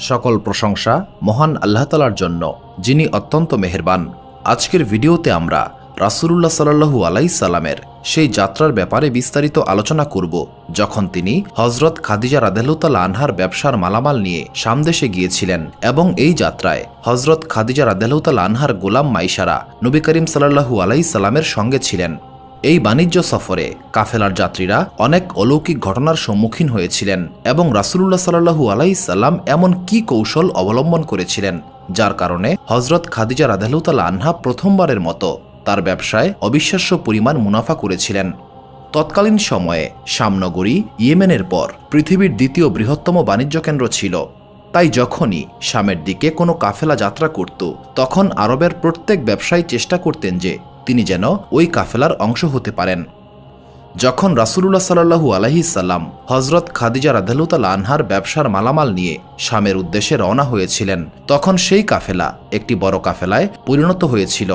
সকল প্রশংসা মহান আল্লাহ তাআলার জন্য, যিনি অত্যন্ত মেহেরবান। আজকের ভিডিওতে আমরা রাসূলুল্লাহ সাল্লাল্লাহু আলাইহি সাল্লামের সেই যাত্রার ব্যাপারে বিস্তারিত আলোচনা করব, যখন তিনি হযরত খাদিজা রাদিয়াল্লাহু তাআলা আনহার ব্যবসার মালামাল নিয়ে শাম দেশে গিয়েছিলেন এবং এই যাত্রায় হযরত খাদিজা রাদিয়াল্লাহু তাআলা আনহার গোলাম মাইসারা নবী করিম সাল্লাল্লাহু আলাইহি সাল্লামের সঙ্গে ছিলেন। এই বাণিজ্য সফরে কাফেলার যাত্রীরা অনেক অলৌকিক ঘটনার সম্মুখীন হয়েছিলেন এবং রাসূলুল্লাহ সাল্লাল্লাহু আলাইহি সাল্লাম এমন কি কৌশল অবলম্বন করেছিলেন, যার কারণে হযরত খাদিজা রাদিয়াল্লাহু তাআলা আনহা প্রথমবারের মতো তার ব্যবসায় অবিশ্বাস্য পরিমাণ মুনাফা করেছিলেন। তৎকালীন সময়ে শাম নগরী ইয়েমেনের পর পৃথিবীর দ্বিতীয় বৃহত্তম বাণিজ্য কেন্দ্র ছিল। তাই যখনই শামের দিকে কোনো কাফেলা যাত্রা করত, তখন আরবের প্রত্যেক ব্যবসায়ী চেষ্টা করতেন যে তিনি যেন ওই কাফেলার অংশ হতে পারেন। যখন রাসূলুল্লাহ সাল্লাল্লাহু আলাইহি সাল্লাম হযরত খাদিজা রাদিয়াল্লাহু তাআলা আনহার ব্যবসার মালামাল নিয়ে শামের উদ্দেশ্যে রওনা হয়েছিলেন, তখন সেই কাফেলা একটি বড় কাফেলায় পরিণত হয়েছিল।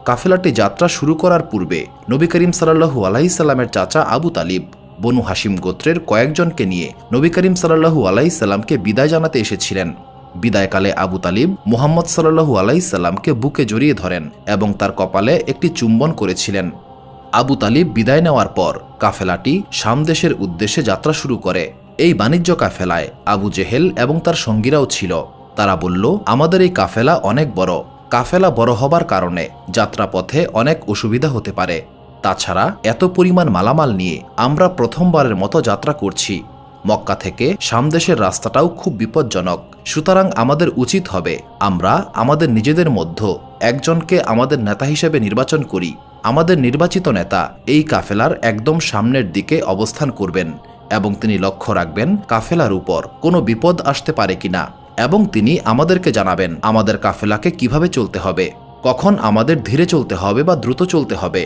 কাফেলাটি যাত্রা শুরু করার পূর্বে নবী করিম সাল্লাল্লাহু আলাইহি সাল্লামের চাচা আবু তালিব বনু হাশিম গোত্রের কয়েকজনকে নিয়ে নবী করিম সাল্লাল্লাহু আলাইহি সাল্লামকে বিদায় জানাতে এসেছিলেন। বিদায়কালে আবু তালিব মুহাম্মদ সাল্লাল্লাহু আলাইহি সাল্লামকে বুকে জড়িয়ে ধরেন এবং তার কপালে একটি চুম্বন করেছিলেন। আবু তালিব বিদায় নেওয়ার পর কাফেলাটি শাম দেশের উদ্দেশ্যে যাত্রা শুরু করে। এই বাণিজ্য কাফেলায় আবু জেহেল এবং তার সঙ্গীরাও ছিল। তারা বলল, আমাদের এই কাফেলা অনেক বড়। কাফেলা বড় হবার কারণে যাত্রাপথে অনেক অসুবিধা হতে পারে। তাছাড়া এত পরিমাণ মালামাল নিয়ে আমরা প্রথমবারের মতো যাত্রা করছি। মক্কা থেকে শাম দেশের রাস্তাটাও খুব বিপজ্জনক। সুতরাং আমাদের উচিত হবে আমরা আমাদের নিজেদের মধ্যে একজনকে আমাদের নেতা হিসেবে নির্বাচন করি। আমাদের নির্বাচিত নেতা এই কাফেলার একদম সামনের দিকে অবস্থান করবেন এবং তিনি লক্ষ্য রাখবেন কাফেলার উপর কোনো বিপদ আসতে পারে কিনা, এবং তিনি আমাদেরকে জানাবেন আমাদের কাফেলাকে কিভাবে চলতে হবে, কখন আমাদের ধীরে চলতে হবে বা দ্রুত চলতে হবে।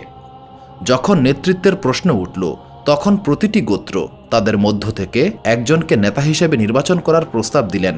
যখন নেতৃত্বের প্রশ্ন উঠল, তখন প্রতিটি গোত্র তাদের মধ্য থেকে একজনকে নেতা হিসেবে নির্বাচন করার প্রস্তাব দিলেন।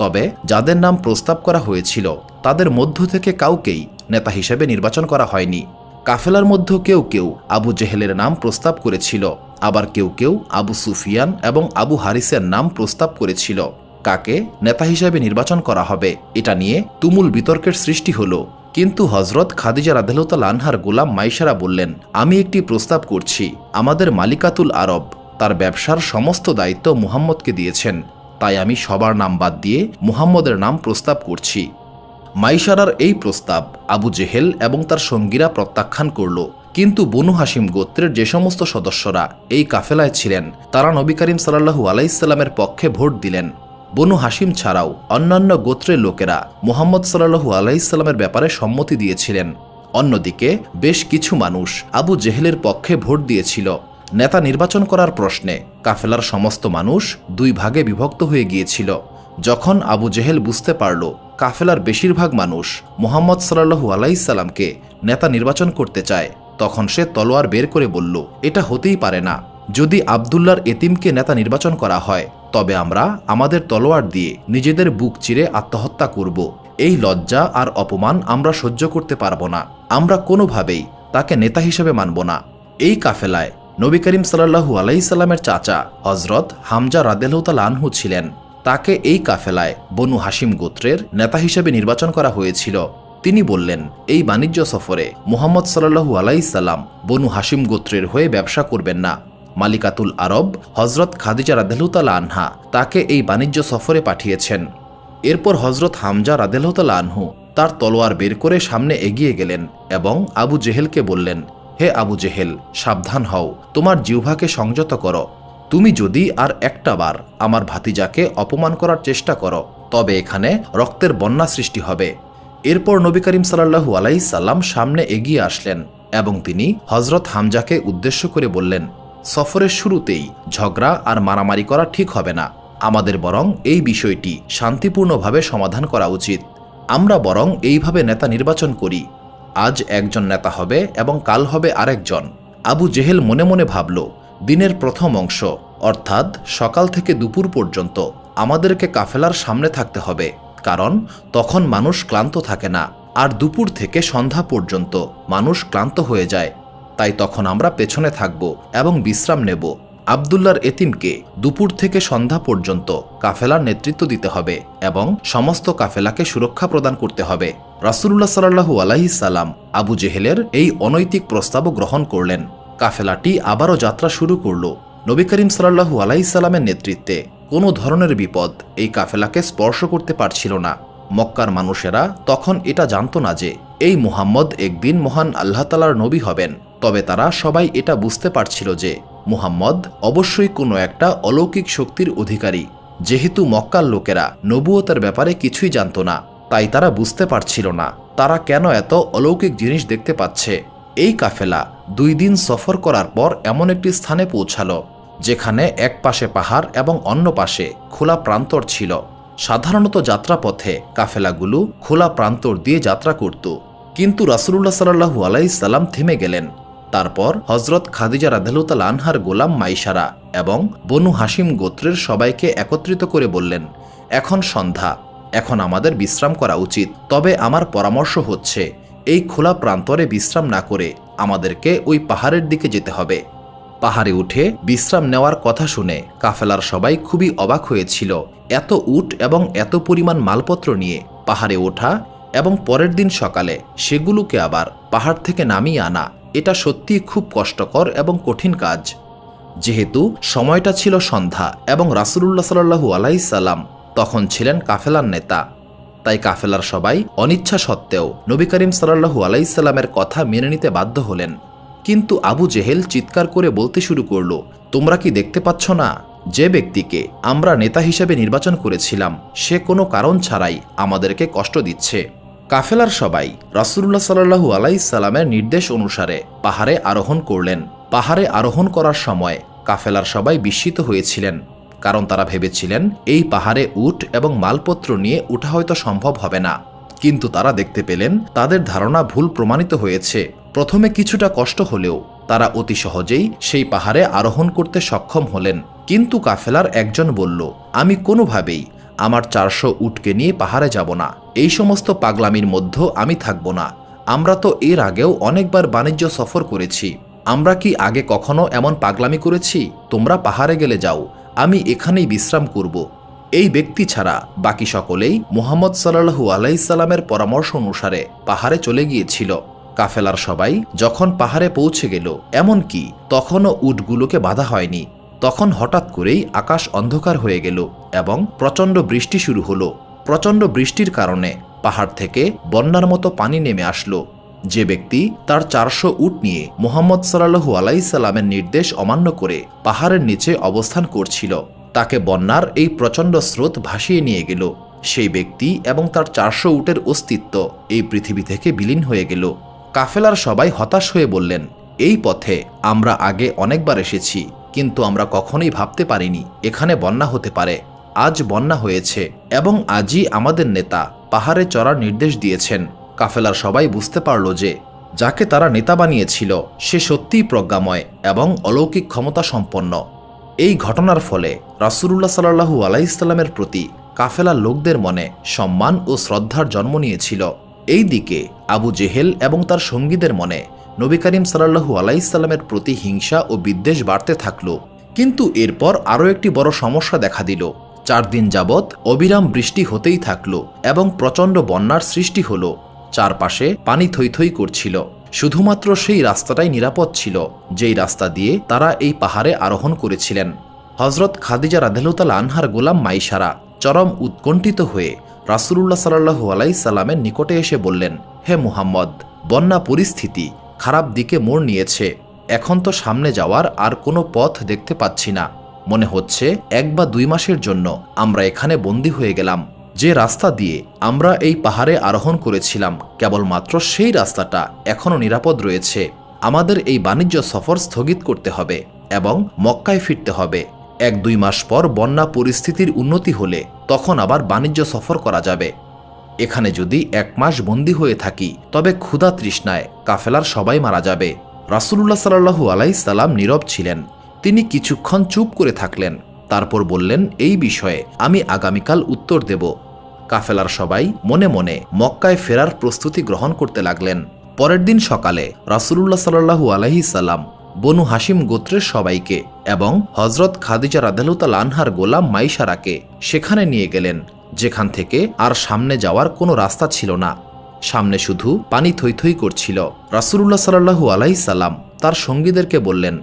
তবে যাদের নাম প্রস্তাব করা হয়েছিল তাদের মধ্য থেকে কাউকেই নেতা হিসেবে নির্বাচন করা হয়নি। কাফেলার মধ্যে কেউ কেউ আবু জেহেলের নাম প্রস্তাব করেছিল, আবার কেউ কেউ আবু সুফিয়ান এবং আবু হারিসের নাম প্রস্তাব করেছিল। কাকে নেতা হিসেবে নির্বাচন করা হবে এটা নিয়ে তুমুল বিতর্কের সৃষ্টি হলো। কিন্তু হযরত খাদিজা রাদিয়াল্লাহু তাআলা আনহার গোলাম মাইসারা বললেন, আমি একটি প্রস্তাব করছি। আমাদের মালিকাতুল আরব তার ব্যবসার সমস্ত দায়িত্ব মুহাম্মদকে দিয়েছেন, তাই আমি সবার নাম বাদ দিয়ে মুহাম্মদের নাম প্রস্তাব করছি। মাইসারার এই প্রস্তাব আবু জেহেল এবং তার সঙ্গীরা প্রত্যাখ্যান করল। কিন্তু বনু হাশিম গোত্রের যে সমস্ত সদস্যরা এই কাফেলায় ছিলেন, তারা নবী করিম সাল্লাল্লাহু আলাইহি সাল্লামের পক্ষে ভোট দিলেন। বনু হাশিম ছাড়াও অন্যান্য গোত্রের লোকেরা মুহাম্মদ সাল্লাল্লাহু আলাইহি সাল্লামের ব্যাপারে সম্মতি দিয়েছিলেন। অন্যদিকে বেশ কিছু মানুষ আবু জেহেলের পক্ষে ভোট দিয়েছিল। নেতা নির্বাচন করার প্রশ্নে কাফেলার সমস্ত মানুষ দুই ভাগে বিভক্ত হয়ে গিয়েছিল। যখন আবু জেহেল বুঝতে পারল কাফেলার বেশিরভাগ মানুষ মুহাম্মদ সাল্লাল্লাহু আলাইহি সাল্লামকে নেতা নির্বাচন করতে চায়, তখন সে তলোয়ার বের করে বলল, এটা হতেই পারে না। যদি আব্দুল্লাহর এতিমকে নেতা নির্বাচন করা হয়, তবে আমরা আমাদের তলোয়ার দিয়ে নিজেদের বুক চিরে আত্মহত্যা করব। এই লজ্জা আর অপমান আমরা সহ্য করতে পারব না। আমরা কোনোভাবেই তাকে নেতা হিসেবে মানব না। এই কাফেলায় নবী করিম সাল্লাল্লাহু আলাইহি সাল্লামের চাচা হযরত হামজা রাদিয়াল্লাহু তাআলা আনহু ছিলেন। তাকে এই কাফেলায় বনু হাশিম গোত্রের নেতা হিসেবে নির্বাচন করা হয়েছিল। তিনি বললেন, এই বাণিজ্য সফরে মুহাম্মদ সাল্লাল্লাহু আলাইহি সাল্লাম বনু হাশিম গোত্রের হয়ে ব্যবসা করবেন না। মালিকাতুল আরব হযরত খাদিজা রাদিয়াল্লাহু তাআলা আনহা তাকে এই বাণিজ্য সফরে পাঠিয়েছেন। এরপর হযরত হামজা রাদিয়াল্লাহু তাআলা আনহু তার তলোয়ার বের করে সামনে এগিয়ে গেলেন এবং আবু জেহেলকে বললেন, হে আবু জেহেল, সাবধান হও, তোমার জিহ্বাকে সংযত করো। তুমি যদি আর একটা বার আমার ভাতিজাকে অপমান করার চেষ্টা করো, তবে এখানে রক্তের বন্যা সৃষ্টি হবে। এরপর নবী করিম সাল্লাল্লাহু আলাইহি সাল্লাম সামনে এগিয়ে আসলেন এবং তিনি হযরত হামজাকে উদ্দেশ্য করে বললেন, সফরের শুরুতেই ঝগড়া আর মারামারি করা ঠিক হবে না। আমাদের বরং এই বিষয়টি শান্তিপূর্ণভাবে সমাধান করা উচিত। আমরা বরং এইভাবে নেতা নির্বাচন করি, আজ একজন নেতা হবে এবং কাল হবে আরেকজন। আবু জেহেল মনে মনে ভাবল, দিনের প্রথম অংশ অর্থাৎ সকাল থেকে দুপুর পর্যন্ত আমাদেরকে কাফেলার সামনে থাকতে হবে, কারণ তখন মানুষ ক্লান্ত থাকে না, আর দুপুর থেকে সন্ধ্যা পর্যন্ত মানুষ ক্লান্ত হয়ে যায়। তাই তখন আমরা পেছনে থাকব এবং বিশ্রাম নেব। আবদুল্লাহর এতিমকে দুপুর থেকে সন্ধ্যা পর্যন্ত কাফেলার নেতৃত্ব দিতে হবে এবং সমস্ত কাফেলাকে সুরক্ষা প্রদান করতে হবে। রাসূলুল্লাহ সাল্লাল্লাহু আলাইহি সাল্লাম আবু জেহেলের এই অনৈতিক প্রস্তাবও গ্রহণ করলেন। কাফেলাটি আবারও যাত্রা শুরু করল। নবী করিম সাল্লাল্লাহু আলাইহি সাল্লামের নেতৃত্বে কোনো ধরনের বিপদ এই কাফেলাকে স্পর্শ করতে পারছিল না। মক্কার মানুষেরা তখন এটা জানত না যে এই মুহাম্মদ একদিন মহান আল্লাহ তাআলার নবী হবেন, তবে তারা সবাই এটা বুঝতে পারছিল যে মুহাম্মদ অবশ্যই কোনো একটা অলৌকিক শক্তির অধিকারী। যেহেতু মক্কার লোকেরা নবুয়তের ব্যাপারে কিছুই জানত না, তাই তারা বুঝতে পারছিল না তারা কেন এত অলৌকিক জিনিস দেখতে পাচ্ছে। এই কাফেলা 2 দিন সফর করার পর এমন একটি স্থানে পৌঁছালো যেখানে এক পাশে পাহাড় এবং অন্য পাশে খোলা প্রান্তর ছিল। সাধারণত যাত্রাপথে কাফেলাগুলো খোলা প্রান্তর দিয়ে যাত্রা করত, কিন্তু রাসূলুল্লাহ সাল্লাল্লাহু আলাইহি সাল্লাম থেমে গেলেন। তারপর হযরত খাদিজা রাদিয়াল্লাহু তাআলা আনহার গোলাম মাইসারা এবং বনু হাশিম গোত্রের সবাইকে একত্রিত করে বললেন, এখন সন্ধ্যা, এখন আমাদের বিশ্রাম করা উচিত। তবে আমার পরামর্শ হচ্ছে এই খোলা প্রান্তরে বিশ্রাম না করে আমাদেরকে ওই পাহাড়ের দিকে যেতে হবে। পাহাড়ে উঠে বিশ্রাম নেওয়ার কথা শুনে কাফেলার সবাই খুবই অবাক হয়েছিল। এত উট এবং এত পরিমাণ মালপত্র নিয়ে পাহাড়ে ওঠা এবং পরের দিন সকালে সেগুলোকে আবার পাহাড় থেকে নামিয়ে আনা, এটা সত্যিই খুব কষ্টকর এবং কঠিন কাজ। যেহেতু সময়টা ছিল সন্ধ্যা এবং রাসূলুল্লাহ সাল্লাল্লাহু আলাইহি সাল্লাম তখন ছিলেন কাফেলার নেতা, তাই কাফেলার সবাই অনিচ্ছা সত্ত্বেও নবী করিম সাল্লাল্লাহু আলাইহি সাল্লামের কথা মেনে নিতে বাধ্য হলেন। কিন্তু আবু জেহেল চিৎকার করে বলতে শুরু করল, তোমরা কি দেখতে পাচ্ছ না যে ব্যক্তিকে আমরা নেতা হিসেবে নির্বাচন করেছিলাম সে কোনো কারণ ছাড়াই আমাদেরকে কষ্ট দিচ্ছে। কাফেলার সবাই রাসূলুল্লাহ সাল্লাল্লাহু আলাইহি সাল্লামের নির্দেশ অনুসারে পাহাড়ে আরোহণ করলেন। পাহাড়ে আরোহণ করার সময় কাফেলার সবাই বিস্মিত হয়েছিলেন, কারণ তারা ভেবেছিলেন এই পাহাড়ে উট এবং মালপত্র নিয়ে ওঠা হয়তো সম্ভব হবে না। কিন্তু তারা দেখতে পেলেন তাদের ধারণা ভুল প্রমাণিত হয়েছে। প্রথমে কিছুটা কষ্ট হলেও তারা অতি সহজেই সেই পাহাড়ে আরোহণ করতে সক্ষম হলেন। কিন্তু কাফেলার একজন বলল, আমি কোনোভাবেই আমার 400 উটকে নিয়ে পাহাড়ে যাব না, এই সমস্ত পাগলামির মধ্যে আমি থাকব না। আমরা তো এর আগেও অনেকবার বাণিজ্য সফর করেছি, আমরা কি আগে কখনো এমন পাগলামি করেছি? তোমরা পাহাড়ে গেলে যাও, আমি এখানেই বিশ্রাম করব। এই ব্যক্তি ছাড়া বাকি সকলেই মুহাম্মদ সাল্লাল্লাহু আলাইহি সাল্লামের পরামর্শ অনুসারে পাহাড়ে চলে গিয়েছিল। কাফেলার সবাই যখন পাহাড়ে পৌঁছে গেল, এমনকি তখনও উটগুলোকে বাধা হয়নি, তখন হঠাৎ করেই আকাশ অন্ধকার হয়ে গেল এবং প্রচণ্ড বৃষ্টি শুরু হলো। প্রচণ্ড বৃষ্টির কারণে পাহাড় থেকে বন্যার মতো পানি নেমে আসলো। যে ব্যক্তি তার 400 উট নিয়ে মুহাম্মদ সাল্লাল্লাহু আলাইহি সাল্লামের নির্দেশ অমান্য করে পাহাড়ের নিচে অবস্থান করছিল, তাকে বন্যার এই প্রচণ্ড স্রোত ভাসিয়ে নিয়ে গেল। সেই ব্যক্তি এবং তার 400 উটের অস্তিত্ব এই পৃথিবী থেকে বিলীন হয়ে গেল। কাফেলার সবাই হতাশ হয়ে বললেন, এই পথে আমরা আগে অনেকবার এসেছি, কিন্তু আমরা কখনোই ভাবতে পারিনি এখানে বন্যা হতে পারে। আজ বন্যা হয়েছে এবং আজই আমাদের নেতা পাহাড়ে চড়ার নির্দেশ দিয়েছেন। কাফেলার সবাই বুঝতে পারল যে যাকে তারা নেতা বানিয়েছিল সে সত্যিই প্রজ্ঞাময় এবং অলৌকিক ক্ষমতা সম্পন্ন। এই ঘটনার ফলে রাসূলুল্লাহ সাল্লাল্লাহু আলাইহি সাল্লামের প্রতি কাফেলার লোকদের মনে সম্মান ও শ্রদ্ধার জন্ম নিয়েছিল। এই দিকে আবু জেহেল এবং তার সঙ্গীদের মনে নবী করিম সাল্লাল্লাহু আলাইহি সাল্লামের প্রতি হিংসা ও বিদ্বেষ বাড়তে থাকল। কিন্তু এরপর আরও একটি বড় সমস্যা দেখা দিল। 4 দিন যাবৎ অবিরাম বৃষ্টি হতেই থাকল এবং প্রচণ্ড বন্যার সৃষ্টি হল। চারপাশে পানি থই থই করছিল। শুধুমাত্র সেই রাস্তাটাই নিরাপদ ছিল যেই রাস্তা দিয়ে তারা এই পাহাড়ে আরোহণ করেছিলেন। হযরত খাদিজা রাদিয়াল্লাহু তাআলা আনহার গোলাম মাইসারা চরম উৎকণ্ঠিত হয়ে রাসূলুল্লাহ সাল্লাল্লাহু আলাইহি সাল্লামের নিকটে এসে বললেন, হে মুহাম্মদ, বন্যা পরিস্থিতি খারাপ দিকে মোড় নিয়েছে। এখন তো সামনে যাওয়ার আর কোনো পথ দেখতে পাচ্ছি না। মনে হচ্ছে 1 বা 2 মাসের জন্য আমরা এখানে বন্দী হয়ে গেলাম। যে রাস্তা দিয়ে আমরা এই পাহাড়ে আরোহণ করেছিলাম কেবলমাত্র সেই রাস্তাটা এখনও নিরাপদ রয়েছে। আমাদের এই বাণিজ্য সফর স্থগিত করতে হবে এবং মক্কায় ফিরতে হবে। 1-2 মাস পর বন্যা পরিস্থিতির উন্নতি হলে তখন আবার বাণিজ্য সফর করা যাবে। এখানে যদি 1 মাস বন্দী হয়ে থাকি তবে ক্ষুধা তৃষ্ণায় কাফেলার সবাই মারা যাবে। রাসূলুল্লাহ সাল্লাল্লাহু আলাইহি সাল্লাম নীরব ছিলেন। তিনি কিছুক্ষণ চুপ করে থাকলেন, তারপর বললেন, এই বিষয়ে আমি আগামীকাল উত্তর দেব। কাফেলার সবাই মনে মনে মক্কায় ফেরার প্রস্তুতি গ্রহণ করতে লাগলেন। পরের দিন সকালে রাসূলুল্লাহ সাল্লাল্লাহু আলাইহি সাল্লাম বনু হাশিম গোত্রের সবাইকে এবং হজরত খাদিজা রাদিয়াল্লাহু তাআলা আনহার গোলাম মাইসারাকে সেখানে নিয়ে গেলেন, যেখান থেকে আর সামনে যাওয়ার কোনো রাস্তা ছিল না। সামনে শুধু পানি থই থই করছিল। রাসূলুল্লাহ সাল্লাল্লাহু আলাইহি সাল্লাম তার সঙ্গীদেরকে বললেন,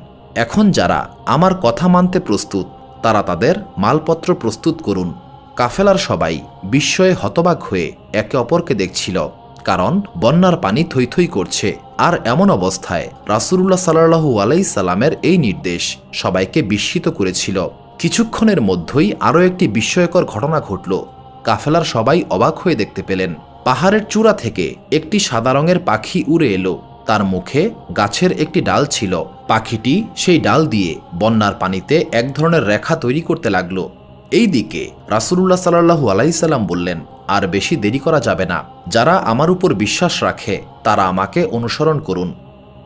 এখন যারা আমার কথা মানতে প্রস্তুত তারা তাদের মালপত্র প্রস্তুত করুন। কাফেলার সবাই বিস্ময়ে হতবাক হয়ে একে অপরকে দেখছিল, কারণ বন্যার পানি থই থই করছে। আর এমন অবস্থায় রাসূলুল্লাহ সাল্লাল্লাহু আলাইহি সাল্লামের এই নির্দেশ সবাইকে বিস্মিত করেছিল। কিছুক্ষণের মধ্যেই আরও একটি বিস্ময়কর ঘটনা ঘটল। কাফেলার সবাই অবাক হয়ে দেখতে পেলেন, পাহাড়ের চূড়া থেকে একটি সাদা রঙের পাখি উড়ে এলো। তার মুখে গাছের একটি ডাল ছিল। পাখিটি সেই ডাল দিয়ে বন্যার পানিতে এক ধরনের রেখা তৈরি করতে লাগলো। এই দিকে রাসূলুল্লাহ সাল্লাল্লাহু আলাইহি সাল্লাম বললেন, আর বেশি দেরি করা যাবে না। যারা আমার উপর বিশ্বাস রাখে তারা আমাকে অনুসরণ করুন।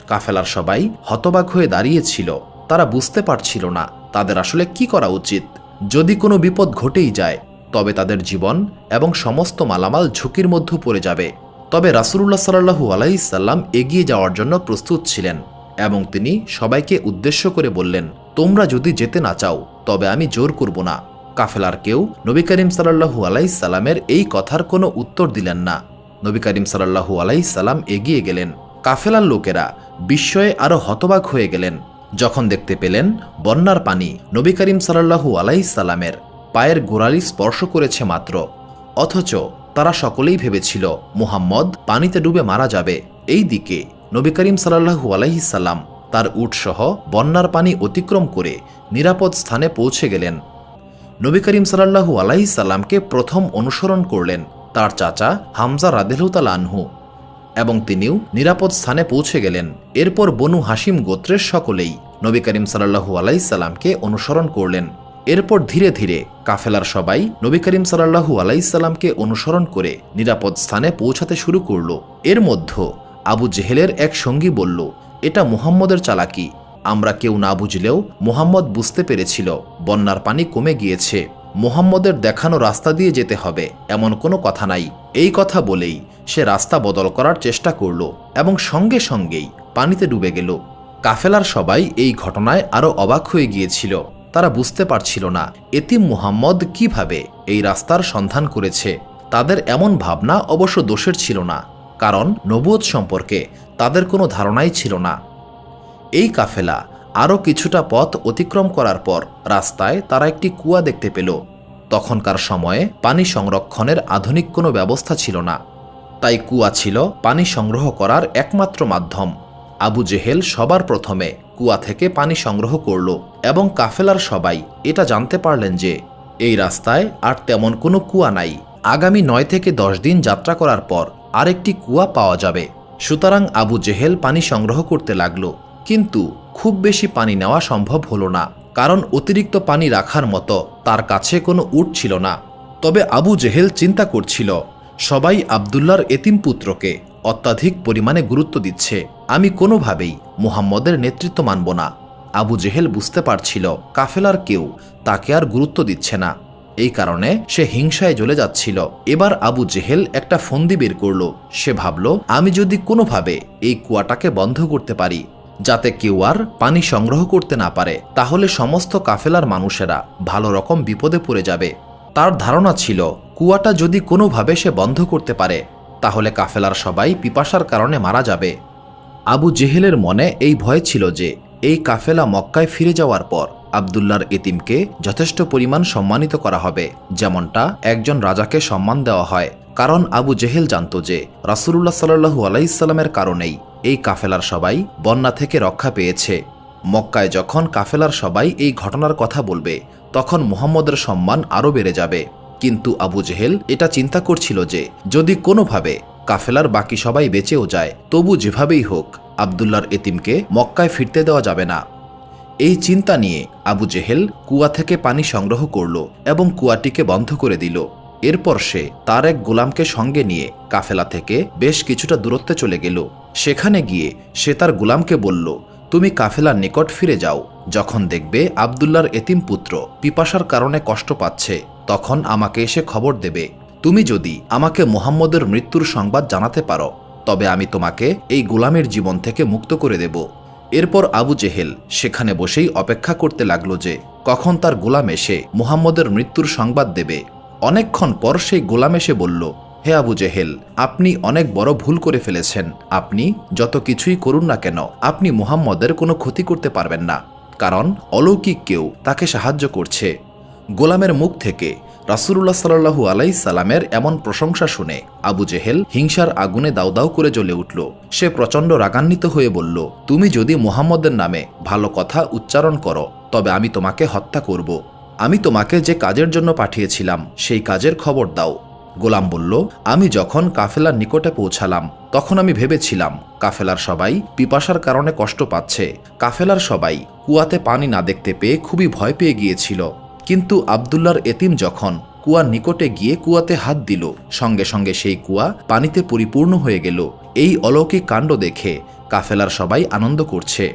কাফেলার সবাই হতবাক হয়ে দাঁড়িয়েছিল। তারা বুঝতে পারছিল না তাদের আসলে কি করা উচিত। যদি কোনো বিপদ ঘটেই যায় তবে তাদের জীবন এবং সমস্ত মালামাল ঝুঁকির মধ্যে পড়ে যাবে। তবে রাসূলুল্লাহ সাল্লাল্লাহু আলাইহি সাল্লাম এগিয়ে যাওয়ার জন্য প্রস্তুত ছিলেন এবং তিনি সবাইকে উদ্দেশ্য করে বললেন, তোমরা যদি যেতে না চাও তবে আমি জোর করব না। কাফেলার কেউ নবী করিম সাল্লাল্লাহু আলাইহি সাল্লামের এই কথার কোনো উত্তর দিলেন না। নবী করিম সাল্লাল্লাহু আলাইহি সাল্লাম এগিয়ে গেলেন। কাফেলার লোকেরা বিস্ময়ে আরও হতবাক হয়ে গেলেন যখন দেখতে পেলেন বন্যার পানি নবী করিম সাল্লাল্লাহু আলাইহি সাল্লামের পায়ের গোড়ালি স্পর্শ করেছে মাত্র। অথচ তারা সকলেই ভেবেছিল মুহাম্মদ পানিতে ডুবে মারা যাবে। এই দিকে নবী করিম সাল্লাল্লাহু আলাইহি সাল্লাম তার উটসহ বন্যার পানি অতিক্রম করে নিরাপদ স্থানে পৌঁছে গেলেন। নবী করিম সাল্লাল্লাহু আলাইহি সাল্লামকে প্রথম অনুসরণ করলেন তার চাচা হামজা রাদিয়াল্লাহু তাআলা আনহু এবং তিনিও নিরাপদ স্থানে পৌঁছে গেলেন। এরপর বনু হাশিম গোত্রের সকলেই নবী করিম সাল্লাল্লাহু আলাইহি সাল্লামকে অনুসরণ করলেন। এরপর ধীরে ধীরে কাফেলার সবাই নবী করিম সাল্লাল্লাহু আলাইহি সাল্লামকে অনুসরণ করে নিরাপদ স্থানে পৌঁছাতে শুরু করল। এর মধ্যে আবু জেহেলের এক সঙ্গী বলল, এটা মুহাম্মদের চালাকি। আমরা কেউ না বুঝলেও মুহাম্মদ বুঝতে পেরেছিল বন্যার পানি কমে গিয়েছে। মুহাম্মদের দেখানো রাস্তা দিয়ে যেতে হবে এমন কোনো কথা নাই। এই কথা বলেই সে রাস্তা বদল করার চেষ্টা করল এবং সঙ্গে সঙ্গেই পানিতে ডুবে গেল। কাফেলার সবাই এই ঘটনায় আরও অবাক হয়ে গিয়েছিল। তারা বুঝতে পারছিল না এতিম মুহাম্মদ কিভাবে এই রাস্তার সন্ধান করেছে। তাদের এমন ভাবনা অবশ্য দোষের ছিল না, কারণ নবুয়ত সম্পর্কে তাদের কোনো ধারণাই ছিল না। এই কাফেলা আরও কিছুটা পথ অতিক্রম করার পর রাস্তায় তারা একটি কুয়া দেখতে পেল। তখনকার সময়ে পানি সংরক্ষণের আধুনিক কোনো ব্যবস্থা ছিল না, তাই কুয়া ছিল পানি সংগ্রহ করার একমাত্র মাধ্যম। আবু জেহেল সবার প্রথমে কুয়া থেকে পানি সংগ্রহ করল এবং কাফেলার সবাই এটা জানতে পারলেন যে এই রাস্তায় আর তেমন কোনো কুয়া নাই। আগামী 9 থেকে 10 দিন যাত্রা করার পর আরেকটি কুয়া পাওয়া যাবে। সুতরাং আবু জেহেল পানি সংগ্রহ করতে লাগলো, কিন্তু খুব বেশি পানি নেওয়া সম্ভব হলো না, কারণ অতিরিক্ত পানি রাখার মতো তার কাছে কোনো উট ছিল না। তবে আবু জেহেল চিন্তা করছিল, সবাই আব্দুল্লাহর এতিম পুত্রকে অত্যাধিক পরিমাণে গুরুত্ব দিচ্ছে, আমি কোনোভাবেই মুহাম্মদের নেতৃত্ব মানব না। আবু জেহেল বুঝতে পারছিল কাফেলার কেউ তাকে আর গুরুত্ব দিচ্ছে না, এই কারণে সে হিংসায় জ্বলে যাচ্ছিল। এবার আবু জেহেল একটা ফন্দি বের করল। সে ভাবল, আমি যদি কোনোভাবে এই কুয়াটাকে বন্ধ করতে পারি যাতে কেউ আর পানি সংগ্রহ করতে না পারে, তাহলে সমস্ত কাফেলার মানুষেরা ভালো রকম বিপদে পড়ে যাবে। তার ধারণা ছিল কুয়াটা যদি কোনোভাবে সে বন্ধ করতে পারে তাহলে কাফেলার সবাই পিপাসার কারণে মারা যাবে। আবু জেহেলের মনে এই ভয় ছিল যে এই কাফেলা মক্কায় ফিরে যাওয়ার পর আব্দুল্লাহর এতিমকে যথেষ্ট পরিমাণ সম্মানিত করা হবে, যেমনটা একজন রাজাকে সম্মান দেওয়া হয়। কারণ আবু জেহেল জানত যে রাসূলুল্লাহ সাল্লাল্লাহু আলাইহি সাল্লামের কারণেই এই কাফেলার সবাই বন্যা থেকে রক্ষা পেয়েছে। মক্কায় যখন কাফেলার সবাই এই ঘটনার কথা বলবে তখন মুহাম্মদের সম্মান আরও বেড়ে যাবে। কিন্তু আবু জেহেল এটা চিন্তা করছিল যে যদি কোনোভাবে কাফেলার বাকি সবাই বেঁচেও যায় তবু যেভাবেই হোক আব্দুল্লাহর এতিমকে মক্কায় ফিরতে দেওয়া যাবে না। এই চিন্তা নিয়ে আবু জেহেল কুয়া থেকে পানি সংগ্রহ করল এবং কুয়াটিকে বন্ধ করে দিল। এরপর সে তার এক গোলামকে সঙ্গে নিয়ে কাফেলা থেকে বেশ কিছুটা দূরত্বে চলে গেল। সেখানে গিয়ে সে তার গোলামকে বলল, তুমি কাফেলার নিকট ফিরে যাও, যখন দেখবে আব্দুল্লাহর এতিম পুত্র পিপাসার কারণে কষ্ট পাচ্ছে তখন আমাকে এসে খবর দেবে। তুমি যদি আমাকে মুহাম্মদের মৃত্যুর সংবাদ জানাতে পারো তবে আমি তোমাকে এই গোলামের জীবন থেকে মুক্ত করে দেব। এরপর আবু জেহেল সেখানে বসেই অপেক্ষা করতে লাগলো যে কখন তার গোলাম এসে মুহাম্মদের মৃত্যুর সংবাদ দেবে। অনেকক্ষণ পর সেই গোলাম এসে বলল, হে আবু জেহেল, আপনি অনেক বড় ভুল করে ফেলেছেন। আপনি যত কিছুই করুন না কেন, আপনি মুহাম্মদের কোনো ক্ষতি করতে পারবেন না, কারণ অলৌকিক কেউ তাকে সাহায্য করছে। গোলামের মুখ থেকে রাসূলুল্লাহ সাল্লাল্লাহু আলাইহি সাল্লামের এমন প্রশংসা শুনে আবু জেহেল হিংসার আগুনে দাউ দাউ করে জ্বলে উঠল। সে প্রচণ্ড রাগান্বিত হয়ে বলল, তুমি যদি মুহাম্মদের নামে ভালো কথা উচ্চারণ করো তবে আমি তোমাকে হত্যা করব। আমি তোমাকে যে কাজের জন্য পাঠিয়েছিলাম সেই কাজের খবর দাও। গোলাম বলল, আমি যখন কাফেলার নিকটে পৌঁছালাম তখন আমি ভেবেছিলাম কাফেলার সবাই পিপাসার কারণে কষ্ট পাচ্ছে। কাফেলার সবাই কুয়াতে পানি না দেখতে পেয়ে খুবই ভয় পেয়ে গিয়েছিল। কিন্তু আব্দুল্লাহর এতিম যখন কুয়ার নিকটে গিয়ে কুয়াতে হাত দিল, সঙ্গে সঙ্গে সেই কুয়া পানিতে পরিপূর্ণ হয়ে গেল। এই অলৌকিক কাণ্ড দেখে কাফেলার সবাই আনন্দ করছে।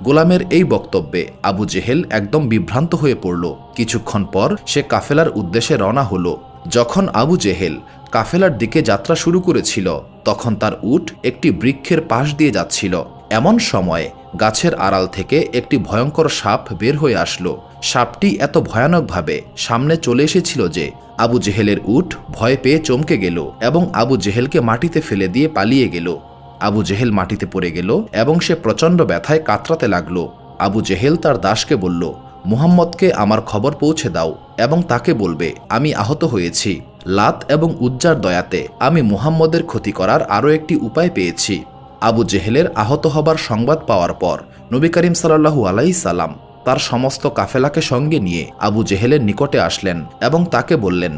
গোলামের এই বক্তব্যে আবু জেহেল একদম বিভ্রান্ত হয়ে পড়ল। কিছুক্ষণ পর সে কাফেলার উদ্দেশ্যে রওনা হলো। যখন আবু জেহেল কাফেলার দিকে যাত্রা শুরু করেছিল তখন তার উট একটি বৃক্ষের পাশ দিয়ে যাচ্ছিল। এমন সময় গাছের আড়াল থেকে একটি ভয়ঙ্কর সাপ বের হয়ে আসলো। সাপটি এত ভয়ানকভাবে সামনে চলে এসেছিল যে আবু জেহেলের উট ভয় পেয়ে চমকে গেল এবং আবু জেহেলকে মাটিতে ফেলে দিয়ে পালিয়ে গেল। আবু জেহেল মাটিতে পড়ে গেল এবং সে প্রচণ্ড ব্যথায় কাতরাতে লাগল। আবু জেহেল তার দাসকে বলল, মুহাম্মদকে আমার খবর পৌঁছে দাও এবং তাকে বলবে আমি আহত হয়েছি। লাত এবং উজ্জার দয়াতে আমি মুহাম্মদের ক্ষতি করার আরও একটি উপায় পেয়েছি। আবু জেহেলের আহত হবার সংবাদ পাওয়ার পর নবী করিম সাল্লাল্লাহু আলাইহি সাল্লাম তার সমস্ত কাফেলাকে সঙ্গে নিয়ে আবু জেহেলের নিকটে আসলেন এবং তাকে বললেন,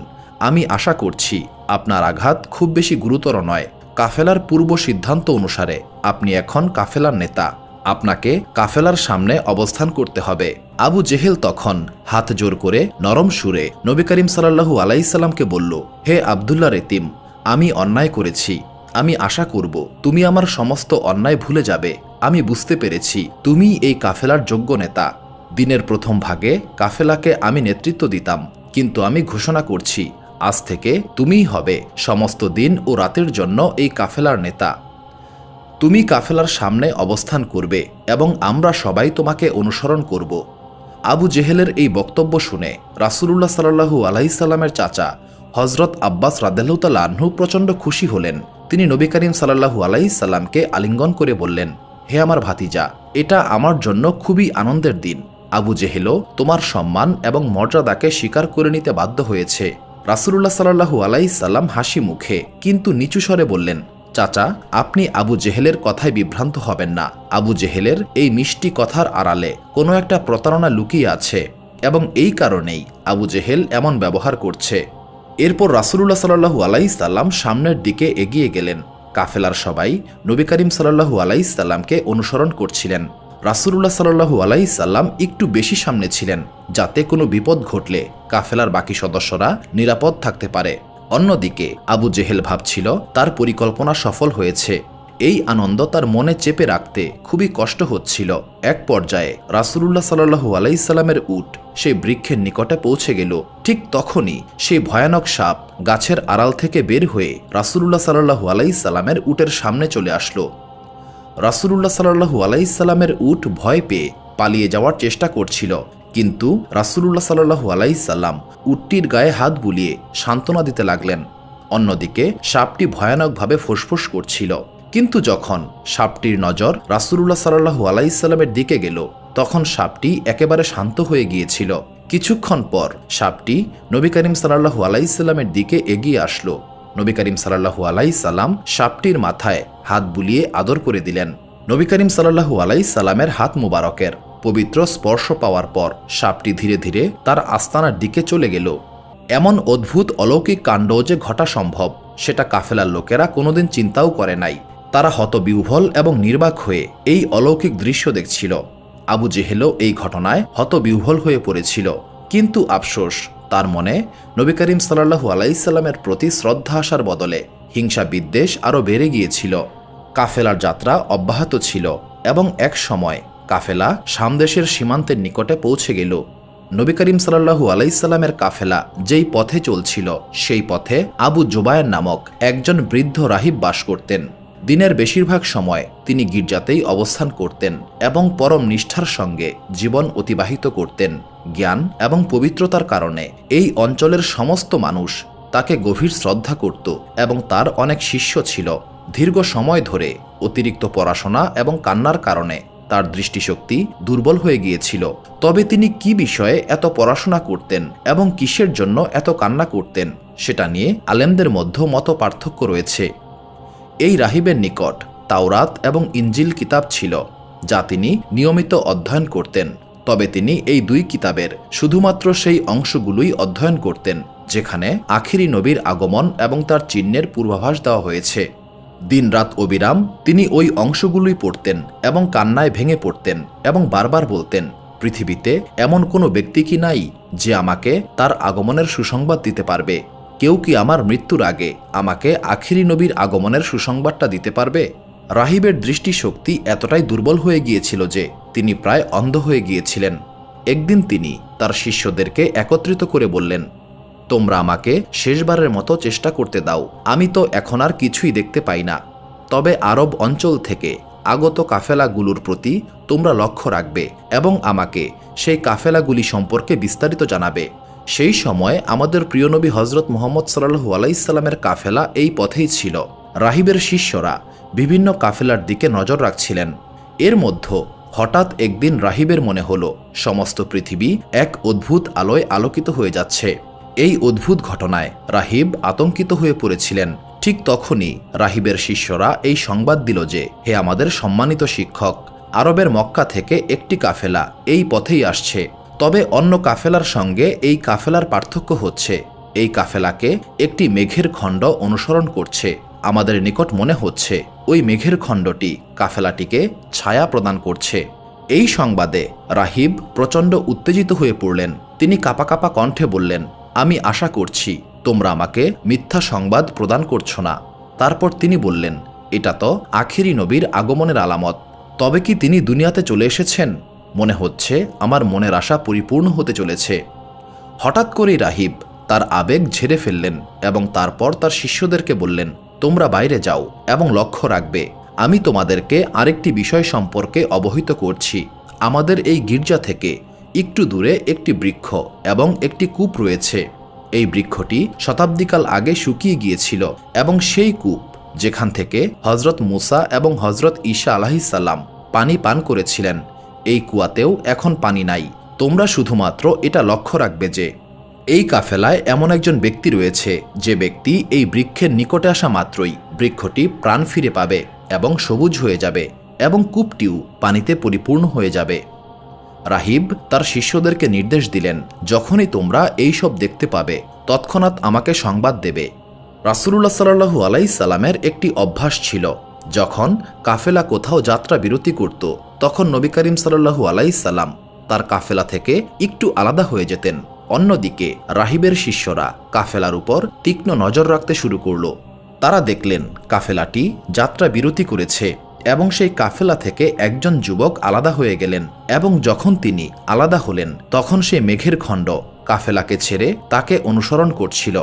আমি আশা করছি আপনার আঘাত খুব বেশি গুরুতর নয়। কাফেলার পূর্ব সিদ্ধান্ত অনুসারে আপনি এখন কাফেলার নেতা, আপনাকে কাফেলার সামনে অবস্থান করতে হবে। আবু জেহেল তখন হাত জোর করে নরম সুরে নবী করিম সাল্লাল্লাহু আলাইহি সাল্লামকে বলল, হে আব্দুল্লাহর এতিম, আমি অন্যায় করেছি। আমি আশা করব তুমি আমার সমস্ত অন্যায় ভুলে যাবে। আমি বুঝতে পেরেছি তুমি এই কাফেলার যোগ্য নেতা। দিনের প্রথম ভাগে কাফেলাকে আমি নেতৃত্ব দিতাম, কিন্তু আমি ঘোষণা করছি আজ থেকে তুমিই হবে সমস্ত দিন ও রাতের জন্য এই কাফেলার নেতা। তুমি কাফেলার সামনে অবস্থান করবে এবং আমরা সবাই তোমাকে অনুসরণ করব। আবু জেহেলের এই বক্তব্য শুনে রাসূলুল্লাহ সাল্লাল্লাহু আলাইহি সাল্লামের চাচা হযরত আব্বাস রাদিয়াল্লাহু তাআলা আনহু প্রচণ্ড খুশি হলেন। তিনি নবী করিম সাল্লাল্লাহু আলাইহি সাল্লামকে আলিঙ্গন করে বললেন, হে আমার ভাতিজা, এটা আমার জন্য খুবই আনন্দের দিন। আবু জেহেলও তোমার সম্মান এবং মর্যাদাকে স্বীকার করে নিতে বাধ্য হয়েছে। রাসূলুল্লাহ সাল্লাল্লাহু আলাইহি সাল্লাম হাসি মুখে কিন্তু নিচু স্বরে বললেন, চাচা, আপনি আবু জেহেলের কথায় বিভ্রান্ত হবেন না। আবু জেহেলের এই মিষ্টি কথার আড়ালে কোনো একটা প্রতারণা লুকিয়ে আছে এবং এই কারণেই আবু জেহেল এমন ব্যবহার করছে। এরপর রাসূলুল্লাহ সাল্লাল্লাহু আলাইহি সাল্লাম সামনের দিকে এগিয়ে গেলেন। কাফেলার সবাই নবী করিম সাল্লাল্লাহু আলাইহি সাল্লামকে অনুসরণ করছিলেন। রাসূলুল্লাহ সাল্লাল্লাহু আলাইহি সাল্লাম একটু বেশি সামনে ছিলেন, যাতে কোনো বিপদ ঘটলে কাফেলার বাকি সদস্যরা নিরাপদ থাকতে পারে। অন্যদিকে আবু জেহেল ভাবছিল তার পরিকল্পনা সফল হয়েছে। এই আনন্দ তার মনে চেপে রাখতে খুবই কষ্ট হচ্ছিল। এক পর্যায়ে রাসূলুল্লাহ সাল্লাল্লাহু আলাইহি সাল্লামের উট সেই বৃক্ষের নিকটে পৌঁছে গেল। ঠিক তখনই সেই ভয়ানক সাপ গাছের আড়াল থেকে বের হয়ে রাসূলুল্লাহ সাল্লাল্লাহু আলাইহি সাল্লামের উটের সামনে চলে আসলো। রাসূলুল্লাহ সাল্লাল্লাহু আলাইহি সাল্লামের উট ভয় পেয়ে পালিয়ে যাওয়ার চেষ্টা করছিল, কিন্তু রাসূলুল্লাহ সাল্লাল্লাহু আলাইহি সাল্লাম উটটির গায়ে হাত বুলিয়ে সান্ত্বনা দিতে লাগলেন। অন্যদিকে সাপটি ভয়ানকভাবে ফুসফুস করছিল, কিন্তু যখন সাপটির নজর রাসূলুল্লাহ সাল্লাল্লাহু আলাইহি সাল্লামের দিকে গেল তখন সাপটি একেবারে শান্ত হয়ে গিয়েছিল। কিছুক্ষণ পর সাপটি নবী করিম সাল্লাল্লাহু আলাইহি সাল্লামের দিকে এগিয়ে আসলো। নবী করিম সাল্লাল্লাহু আলাইহি সাল্লাম সাপটির মাথায় হাত বুলিয়ে আদর করে দিলেন। নবী করিম সাল্লাল্লাহু আলাইহি সাল্লামের হাত মুবারকের পবিত্র স্পর্শ পাওয়ার পর সাপটি ধীরে ধীরে তার আস্তানার দিকে চলে গেল। এমন অদ্ভুত অলৌকিক কাণ্ড যে ঘটা সম্ভব সেটা কাফেলার লোকেরা কোনোদিন চিন্তাও করে নাই। তারা হতবিহ্বল এবং নির্বাক হয়ে এই অলৌকিক দৃশ্য দেখছিল। আবু জেহেলও এই ঘটনায় হতবিহ্বল হয়ে পড়েছিল, কিন্তু আফসোস, তার মনে নবী করিম সাল্লাল্লাহু আলাইহি সাল্লামের প্রতি শ্রদ্ধা আসার বদলে হিংসা বিদ্বেষ আরও বেড়ে গিয়েছিল। কাফেলার যাত্রা অব্যাহত ছিল এবং এক সময় কাফেলা শামদেশের সীমান্তের নিকটে পৌঁছে গেল। নবী করিম সাল্লাল্লাহু আলাইহি সাল্লামের কাফেলা যেই পথে চলছিল সেই পথে আবু জুবায়ের নামক একজন বৃদ্ধ রাহিব বাস করতেন। দিনের বেশিরভাগ সময় তিনি গির্জাতেই অবস্থান করতেন এবং পরম নিষ্ঠার সঙ্গে জীবন অতিবাহিত করতেন। জ্ঞান এবং পবিত্রতার কারণে এই অঞ্চলের সমস্ত মানুষ তাকে গভীর শ্রদ্ধা করত এবং তার অনেক শিষ্য ছিল। দীর্ঘ সময় ধরে অতিরিক্ত পড়াশোনা এবং কান্নার কারণে তার দৃষ্টিশক্তি দুর্বল হয়ে গিয়েছিল। তবে তিনি কি বিষয়ে এত পড়াশোনা করতেন এবং কিসের জন্য এত কান্না করতেন সেটা নিয়ে আলেমদের মধ্যে মত পার্থক্য রয়েছে। এই রাহিবের নিকট তাওরাত এবং ইনজিল কিতাব ছিল, যা তিনি নিয়মিত অধ্যয়ন করতেন। তবে তিনি এই দুই কিতাবের শুধুমাত্র সেই অংশগুলোই অধ্যয়ন করতেন যেখানে আখিরি নবীর আগমন এবং তার চিহ্নের পূর্বাভাস দেওয়া হয়েছে। দিনরাত অবিরাম তিনি ওই অংশগুলোই পড়তেন এবং কান্নায় ভেঙে পড়তেন এবং বারবার বলতেন, পৃথিবীতে এমন কোনো ব্যক্তি কি নাই যে আমাকে তার আগমনের সুসংবাদ দিতে পারবে? কেউ কি আমার মৃত্যুর আগে আমাকে আখিরি নবীর আগমনের সুসংবাদটা দিতে পারবে? রাহিবের দৃষ্টিশক্তি এতটাই দুর্বল হয়ে গিয়েছিল যে তিনি প্রায় অন্ধ হয়ে গিয়েছিলেন। একদিন তিনি তার শিষ্যদেরকে একত্রিত করে বললেন, তোমরা আমাকে শেষবারের মতো চেষ্টা করতে দাও। আমি তো এখন আর কিছুই দেখতে পাই না। তবে আরব অঞ্চল থেকে আগত কাফেলাগুলোর প্রতি তোমরা লক্ষ্য রাখবে এবং আমাকে সেই কাফেলাগুলি সম্পর্কে বিস্তারিত জানাবে। সেই সময় আমাদের প্রিয় নবী হজরত মুহাম্মদ সাল্লাল্লাহু আলাইহি সাল্লামের কাফেলা এই পথেই ছিল। রাহিবের শিষ্যরা বিভিন্ন কাফেলার দিকে নজর রাখছিলেন। এর মধ্যে হঠাৎ একদিন রাহিবের মনে হলো সমস্ত পৃথিবী এক অদ্ভুত আলোয় আলোকিত হয়ে যাচ্ছে। এই অদ্ভুত ঘটনায় রাহিব আতঙ্কিত হয়ে পড়েছিলেন। ঠিক তখনই রাহিবের শিষ্যরা এই সংবাদ দিল যে, হে আমাদের সম্মানিত শিক্ষক, আরবের মক্কা থেকে একটি কাফেলা এই পথেই আসছে। তবে অন্য কাফেলার সঙ্গে এই কাফেলার পার্থক্য হচ্ছে এই কাফেলাকে একটি মেঘের খণ্ড অনুসরণ করছে। আমাদের নিকট মনে হচ্ছে ওই মেঘের খণ্ডটি কাফেলাটিকে ছায়া প্রদান করছে। এই সংবাদে রাহিব প্রচণ্ড উত্তেজিত হয়ে পড়লেন। তিনি কাঁপা কাঁপা কণ্ঠে বললেন, আমি আশা করছি তোমরা আমাকে মিথ্যা সংবাদ প্রদান করছো না। তারপর তিনি বললেন, এটা তো আখিরি নবীর আগমনের আলামত। তবে কি তিনি দুনিয়াতে চলে এসেছেন? মনে হচ্ছে আমার মনের আশা পরিপূর্ণ হতে চলেছে। হঠাৎ করেই রাহিব তার আবেগ ঝেড়ে ফেললেন এবং তারপর তার শিষ্যদেরকে বললেন, তোমরা বাইরে যাও এবং লক্ষ্য রাখবে। আমি তোমাদেরকে আরেকটি বিষয় সম্পর্কে অবহিত করছি। আমাদের এই গির্জা থেকে একটু দূরে একটি বৃক্ষ এবং একটি কূপ রয়েছে। এই বৃক্ষটি শতাব্দীকাল আগে শুকিয়ে গিয়েছিল এবং সেই কূপ যেখান থেকে হজরত মুসা এবং হজরত ঈসা আলাইহিসসালাম পানি পান করেছিলেন, এই কুয়াতেও এখন পানি নাই। তোমরা শুধুমাত্র এটা লক্ষ্য রাখবে যে এই কাফেলায় এমন একজন ব্যক্তি রয়েছে যে ব্যক্তি এই বৃক্ষের নিকটে আসা মাত্রই বৃক্ষটি প্রাণ ফিরে পাবে এবং সবুজ হয়ে যাবে এবং কূপটিও পানিতে পরিপূর্ণ হয়ে যাবে। রাহিব তার শিষ্যদেরকে নির্দেশ দিলেন, যখনই তোমরা এই সব দেখতে পাবে তৎক্ষণাৎ আমাকে সংবাদ দেবে। রাসূলুল্লাহ সাল্লাল্লাহু আলাইহি সাল্লামের একটি অভ্যাস ছিল, যখন কাফেলা কোথাও যাত্রা বিরতি করত তখন নবী করিম সাল্লাল্লাহু আলাইহি সাল্লাম তার কাফেলা থেকে একটু আলাদা হয়ে যেতেন। অন্যদিকে রাহিবের শিষ্যরা কাফেলার উপর তীক্ষ্ণ নজর রাখতে শুরু করল। তারা দেখলেন কাফেলাটি যাত্রা বিরতি করেছে এবং সেই কাফেলা থেকে একজন যুবক আলাদা হয়ে গেলেন এবং যখন তিনি আলাদা হলেন তখন সেই মেঘের খণ্ড কাফেলাকে ছেড়ে তাকে অনুসরণ করছিল।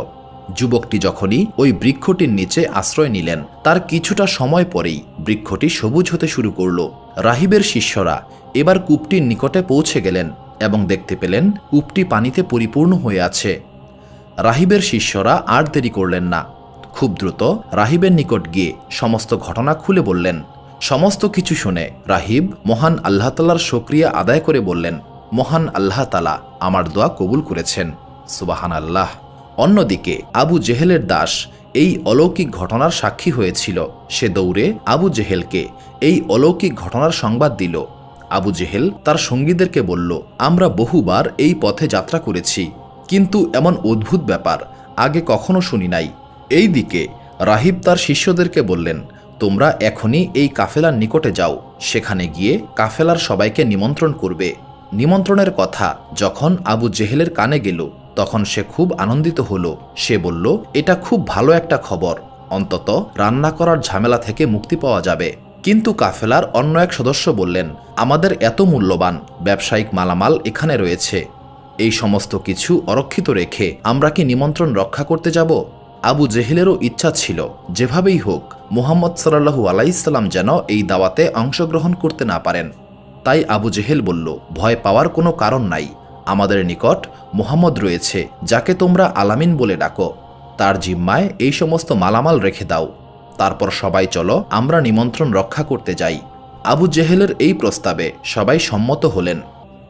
যুবকটি যখনই ওই বৃক্ষটির নিচে আশ্রয় নিলেন তার কিছুটা সময় পরেই বৃক্ষটি সবুজ হতে শুরু করল। রাহিবের শিষ্যরা এবার কূপটির নিকটে পৌঁছে গেলেন এবং দেখতে পেলেন কূপটি পানিতে পরিপূর্ণ হয়ে আছে। রাহিবের শিষ্যরা আর দেরি করলেন না। খুব দ্রুত রাহিবের নিকট গিয়ে সমস্ত ঘটনা খুলে বললেন। সমস্ত কিছু শুনে রাহিব মহান আল্লাহ তাআলার শুকরিয়া আদায় করে বললেন, মহান আল্লাহ তাআলা আমার দোয়া কবুল করেছেন, সুবহানাল্লাহ। অন্যদিকে আবু জেহেলের দাস এই অলৌকিক ঘটনার সাক্ষী হয়েছিল। সে দৌড়ে আবু জেহেলকে এই অলৌকিক ঘটনার সংবাদ দিল। আবু জেহেল তার সঙ্গীদেরকে বলল, আমরা বহুবার এই পথে যাত্রা করেছি, কিন্তু এমন অদ্ভুত ব্যাপার আগে কখনো শুনি নাই। এই দিকে রাহিব তার শিষ্যদেরকে বললেন, তোমরা এখনই এই কাফেলার নিকটে যাও, সেখানে গিয়ে কাফেলার সবাইকে নিমন্ত্রণ করবে। নিমন্ত্রণের কথা যখন আবু জেহেলের কানে গেল তখন সে খুব আনন্দিত হলো। সে বলল, এটা খুব ভালো একটা খবর, অন্তত রান্না করার ঝামেলা থেকে মুক্তি পাওয়া যাবে। কিন্তু কাফেলার অন্য এক সদস্য বললেন, আমাদের এত মূল্যবান ব্যবসায়িক মালামাল এখানে রয়েছে, এই সমস্ত কিছু অরক্ষিত রেখে আমরা কি নিমন্ত্রণ রক্ষা করতে যাব? আবু জেহেলেরও ইচ্ছা ছিল যেভাবেই হোক মুহাম্মদ সাল্লাল্লাহু আলাইহি সাল্লাম যেন এই দাওয়াতে অংশগ্রহণ করতে না পারেন। তাই আবু জেহেল বলল, ভয় পাওয়ার কোনো কারণ নাই। আমাদের নিকট মুহাম্মদ রয়েছে, যাকে তোমরা আলামিন বলে ডাকো। তার জিম্মায় এই সমস্ত মালামাল রেখে দাও। তারপর সবাই চলো, আমরা নিমন্ত্রণ রক্ষা করতে যাই। আবু জেহেলের এই প্রস্তাবে সবাই সম্মত হলেন।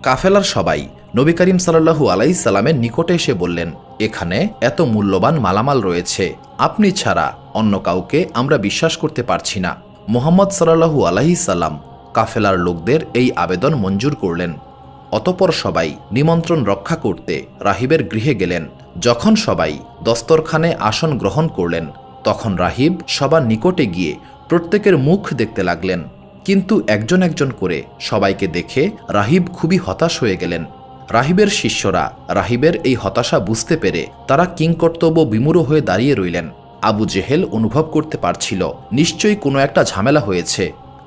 কাফেলার সবাই নবী করিম সাল্লাল্লাহু আলাইহি সাল্লামের নিকটে এসে বললেন, এখানে এত মূল্যবান মালামাল রয়েছে, আপনি ছাড়া অন্য কাউকে আমরা বিশ্বাস করতে পারছি না। মুহাম্মদ সাল্লাল্লাহু আলাইহি সাল্লাম কাফেলার লোকদের এই আবেদন মঞ্জুর করলেন। অতপর সবাই নিমন্ত্রণ রক্ষা করতে রাহিবের গৃহে গেলেন। যখন সবাই দস্তরখানে আসন গ্রহণ করলেন, তখন রাহিব সবার নিকটে গিয়ে প্রত্যেকের মুখ দেখতে লাগলেন। কিন্তু একজন একজন করে সবাইকে দেখে রাহিব খুবই হতাশ হয়ে গেলেন। রাহিবের শিষ্যরা রাহিবের এই হতাশা বুঝতে পেরে তারা কিংকর্তব্য বিমূঢ় হয়ে দাঁড়িয়ে রইলেন। আবু জেহেল অনুভব করতে পারছিল নিশ্চয়ই কোনো একটা ঝামেলা হয়েছে।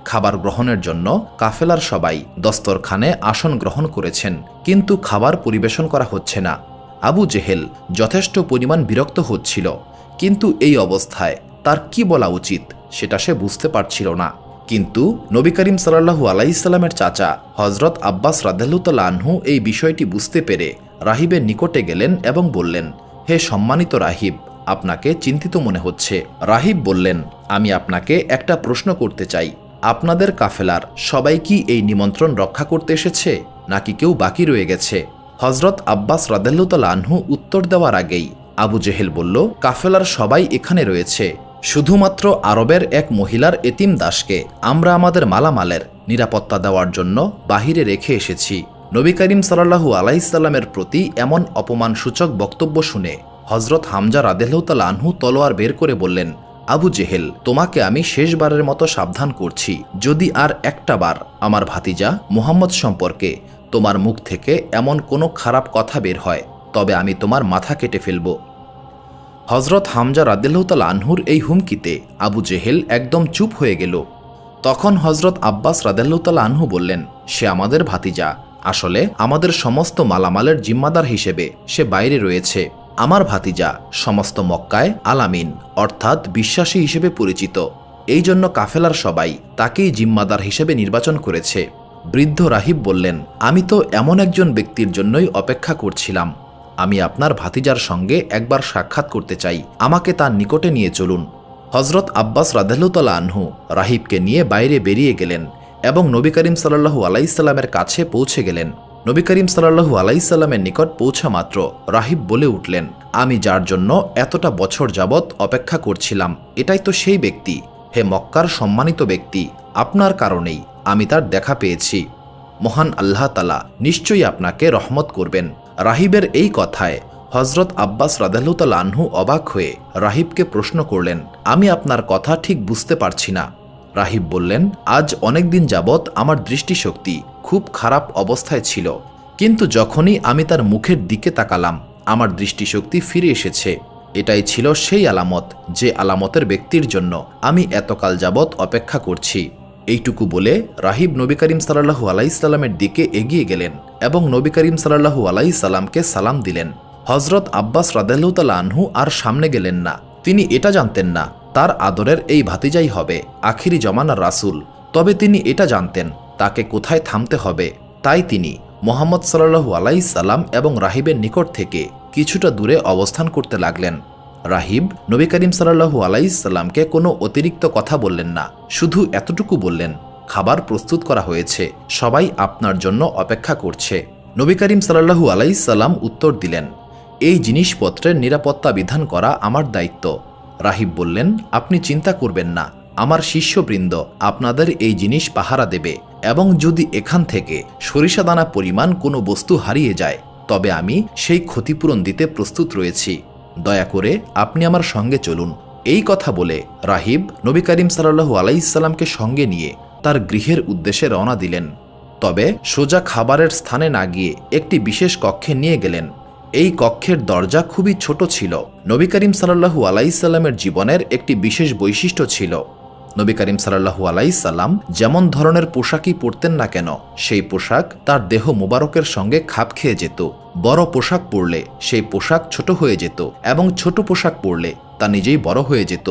খাবার গ্রহণের জন্য কাফেলার সবাই দস্তরখানে আসন গ্রহণ করেছেন, কিন্তু খাবার পরিবেশন করা হচ্ছে না। আবু জেহেল যথেষ্ট পরিমাণ বিরক্ত হচ্ছিল, কিন্তু এই অবস্থায় তার কি বলা উচিত সেটা সে বুঝতে পারছিল না। কিন্তু নবী করিম সাল্লাল্লাহু আলাইহি সাল্লামের চাচা হযরত আব্বাস রাদিয়াল্লাহু তাআলা আনহু এই বিষয়টি বুঝতে পেরে রাহিবের নিকটে গেলেন এবং বললেন, হে সম্মানিত রাহিব, আপনাকে চিন্তিত মনে হচ্ছে। রাহিব বললেন, আমি আপনাকে একটা প্রশ্ন করতে চাই। আপনাদের কাফেলার সবাই কি এই নিমন্ত্রণ রক্ষা করতে এসেছে, নাকি কেউ বাকি রয়ে গেছে? হযরত আব্বাস রাদিয়াল্লাহু তাআলা আনহু উত্তর দেওয়ার আগেই আবু জেহেল বলল, কাফেলার সবাই এখানে রয়েছে, শুধুমাত্র আরবের এক মহিলার এতিম দাসকে আমরা আমাদের মালামালের নিরাপত্তা দেওয়ার জন্য বাহিরে রেখে এসেছি। নবী করিম সাল্লাল্লাহু আলাইহি সাল্লামের প্রতি এমন অপমানসূচক বক্তব্য শুনে হযরত হামজা রাদিয়াল্লাহু তাআলা আনহু তলোয়ার বের করে বললেন, আবু জেহেল, তোমাকে আমি শেষবারের মতো সাবধান করছি, যদি আর একটা বার আমার ভাতিজা মুহাম্মদ সম্পর্কে তোমার মুখ থেকে এমন কোনো খারাপ কথা বের হয়, তবে আমি তোমার মাথা কেটে ফেলব। হযরত হামজা রাদিয়াল্লাহু তাআলা আনহুর এই হুমকিতে আবু জেহেল একদম চুপ হয়ে গেল। তখন হযরত আব্বাস রাদিয়াল্লাহু তাআলা আনহু বললেন, সে আমাদের ভাতিজা, আসলে আমাদের সমস্ত মালামালের জিম্মাদার হিসেবে সে বাইরে রয়েছে। আমার ভাতিজা সমস্ত মক্কায় আলামিন অর্থাৎ বিশ্বাসী হিসেবে পরিচিত, এই জন্য কাফেলার সবাই তাকেই জিম্মাদার হিসেবে নির্বাচন করেছে। বৃদ্ধ রাহিব বললেন, আমি তো এমন একজন ব্যক্তির জন্যই অপেক্ষা করছিলাম। আমি আপনার ভাতিজার সঙ্গে একবার সাক্ষাৎ করতে চাই, আমাকে তার নিকটে নিয়ে চলুন। হযরত আব্বাস রাদিয়াল্লাহু তাআলা আনহু রাহিবকে নিয়ে বাইরে বেরিয়ে গেলেন এবং নবী করিম সাল্লাল্লাহু আলাইহি সাল্লামের কাছে পৌঁছে গেলেন। নবী করিম সাল্লাল্লাহু আলাইহি সাল্লামের নিকট পৌঁছা মাত্র রাহিব বলে উঠলেন, আমি যার জন্য এতটা বছর যাবৎ অপেক্ষা করছিলাম, এটাই তো সেই ব্যক্তি। হে মক্কার সম্মানিত ব্যক্তি, আপনার কারণেই আমি তার দেখা পেয়েছি। মহান আল্লাহ তাআলা নিশ্চয়ই আপনাকে রহমত করবেন। রাহিবের এই কথায় হযরত আব্বাস রাদিয়াল্লাহু তাআলা আনহু অবাক হয়ে রাহিবকে প্রশ্ন করলেন, আমি আপনার কথা ঠিক বুঝতে পারছি না। রাহিব বললেন, আজ অনেক দিন যাবৎ আমার দৃষ্টিশক্তি খুব খারাপ অবস্থায় ছিল, কিন্তু যখনই আমি তার মুখের দিকে তাকালাম আমার দৃষ্টিশক্তি ফিরে এসেছে। এটাই ছিল সেই আলামত, যে আলামতের ব্যক্তির জন্য আমি এতকাল যাবৎ অপেক্ষা করছি। এইটুকু বলে রাহিব নবী করিম সাল্লাল্লাহু আলাইহি সাল্লামের দিকে এগিয়ে গেলেন এবং নবী করিম সাল্লাল্লাহু আলাইহি সাল্লামকে সালাম দিলেন। হযরত আব্বাস রাদিয়াল্লাহু তাআলা আনহু আর সামনে গেলেন না। তিনি এটা জানতেন না তার আদরের এই ভাতিজাই হবে আখিরি জমানার রাসূল, তবে তিনি এটা জানতেন তাকে কোথায় থামতে হবে। তাই তিনি মুহাম্মদ সাল্লাল্লাহু আলাইহি সাল্লাম এবং রাহিবের নিকট থেকে কিছুটা দূরে অবস্থান করতে লাগলেন। রাহিব নবী করিম সাল্লাল্লাহু আলাইহি সাল্লামকে কোনো অতিরিক্ত কথা বললেন না, শুধু এতটুকু বললেন, খাবার প্রস্তুত করা হয়েছে, সবাই আপনার জন্য অপেক্ষা করছে। নবী করিম সাল্লাল্লাহু আলাইহি সাল্লাম উত্তর দিলেন, এই জিনিসপত্রের নিরাপত্তা বিধান করা আমার দায়িত্ব। রাহিব বললেন, আপনি চিন্তা করবেন না, আমার শিষ্যবৃন্দ আপনাদের এই জিনিস পাহারা দেবে, এবং যদি এখান থেকে সরিষাদানা পরিমাণ কোনো বস্তু হারিয়ে যায় তবে আমি সেই ক্ষতিপূরণ দিতে প্রস্তুত রয়েছি। দয়া করে আপনি আমার সঙ্গে চলুন। এই কথা বলে রাহিব নবী করিম সাল্লাল্লাহু আলাইহি সাল্লামকে সঙ্গে নিয়ে তার গৃহের উদ্দেশ্যে রওনা দিলেন। তবে সোজা খাবারের স্থানে না গিয়ে একটি বিশেষ কক্ষে নিয়ে গেলেন। এই কক্ষের দরজা খুবই ছোট ছিল। নবী করিম সাল্লাল্লাহু আলাইহি সাল্লামের জীবনের একটি বিশেষ বৈশিষ্ট্য ছিল। নবী করিম সাল্লাল্লাহু আলাইহি সাল্লাম যেমন ধরনের পোশাকই পরতেন না কেন, সেই পোশাক তার দেহ মুবারকের সঙ্গে খাপ খেয়ে যেত। বড় পোশাক পরলে সেই পোশাক ছোট হয়ে যেত এবং ছোট পোশাক পরলে তা নিজেই বড় হয়ে যেত।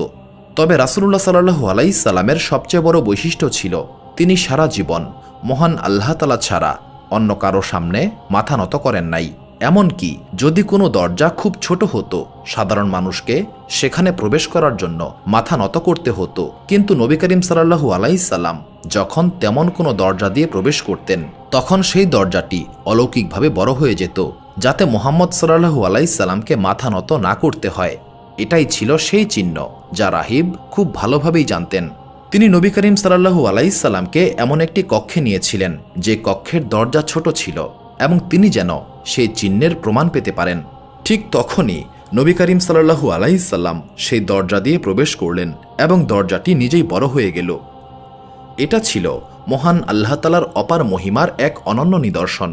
তবে রাসূলুল্লাহ সাল্লাল্লাহু আলাইহি সাল্লামের সবচেয়ে বড় বৈশিষ্ট্য ছিল তিনি সারা জীবন মহান আল্লাহ তাআলা ছাড়া অন্য কারো সামনে মাথা নত করেন নাই। এমনকি যদি কোনো দরজা খুব ছোট হতো, সাধারণ মানুষকে সেখানে প্রবেশ করার জন্য মাথা নত করতে হতো, কিন্তু নবী করিম সাল্লাল্লাহু আলাইহি সাল্লাম যখন তেমন কোনো দরজা দিয়ে প্রবেশ করতেন তখন সেই দরজাটি অলৌকিকভাবে বড় হয়ে যেত, যাতে মুহাম্মদ সাল্লাল্লাহু আলাইহি সাল্লামকে মাথা নত না করতে হয়। এটাই ছিল সেই চিহ্ন যা রাহিব খুব ভালোভাবেই জানতেন। তিনি নবী করিম সাল্লাল্লাহু আলাইহি সাল্লামকে এমন একটি কক্ষে নিয়েছিলেন যে কক্ষের দরজা ছোট ছিল এবং তিনি যেন সেই চিহ্নের প্রমাণ পেতে পারেন। ঠিক তখনই নবী করিম সাল্লাল্লাহু আলাইহি সাল্লাম সেই দরজা দিয়ে প্রবেশ করলেন এবং দরজাটি নিজেই বড় হয়ে গেল। এটা ছিল মহান আল্লাহ তাআলার অপার মহিমার এক অনন্য নিদর্শন।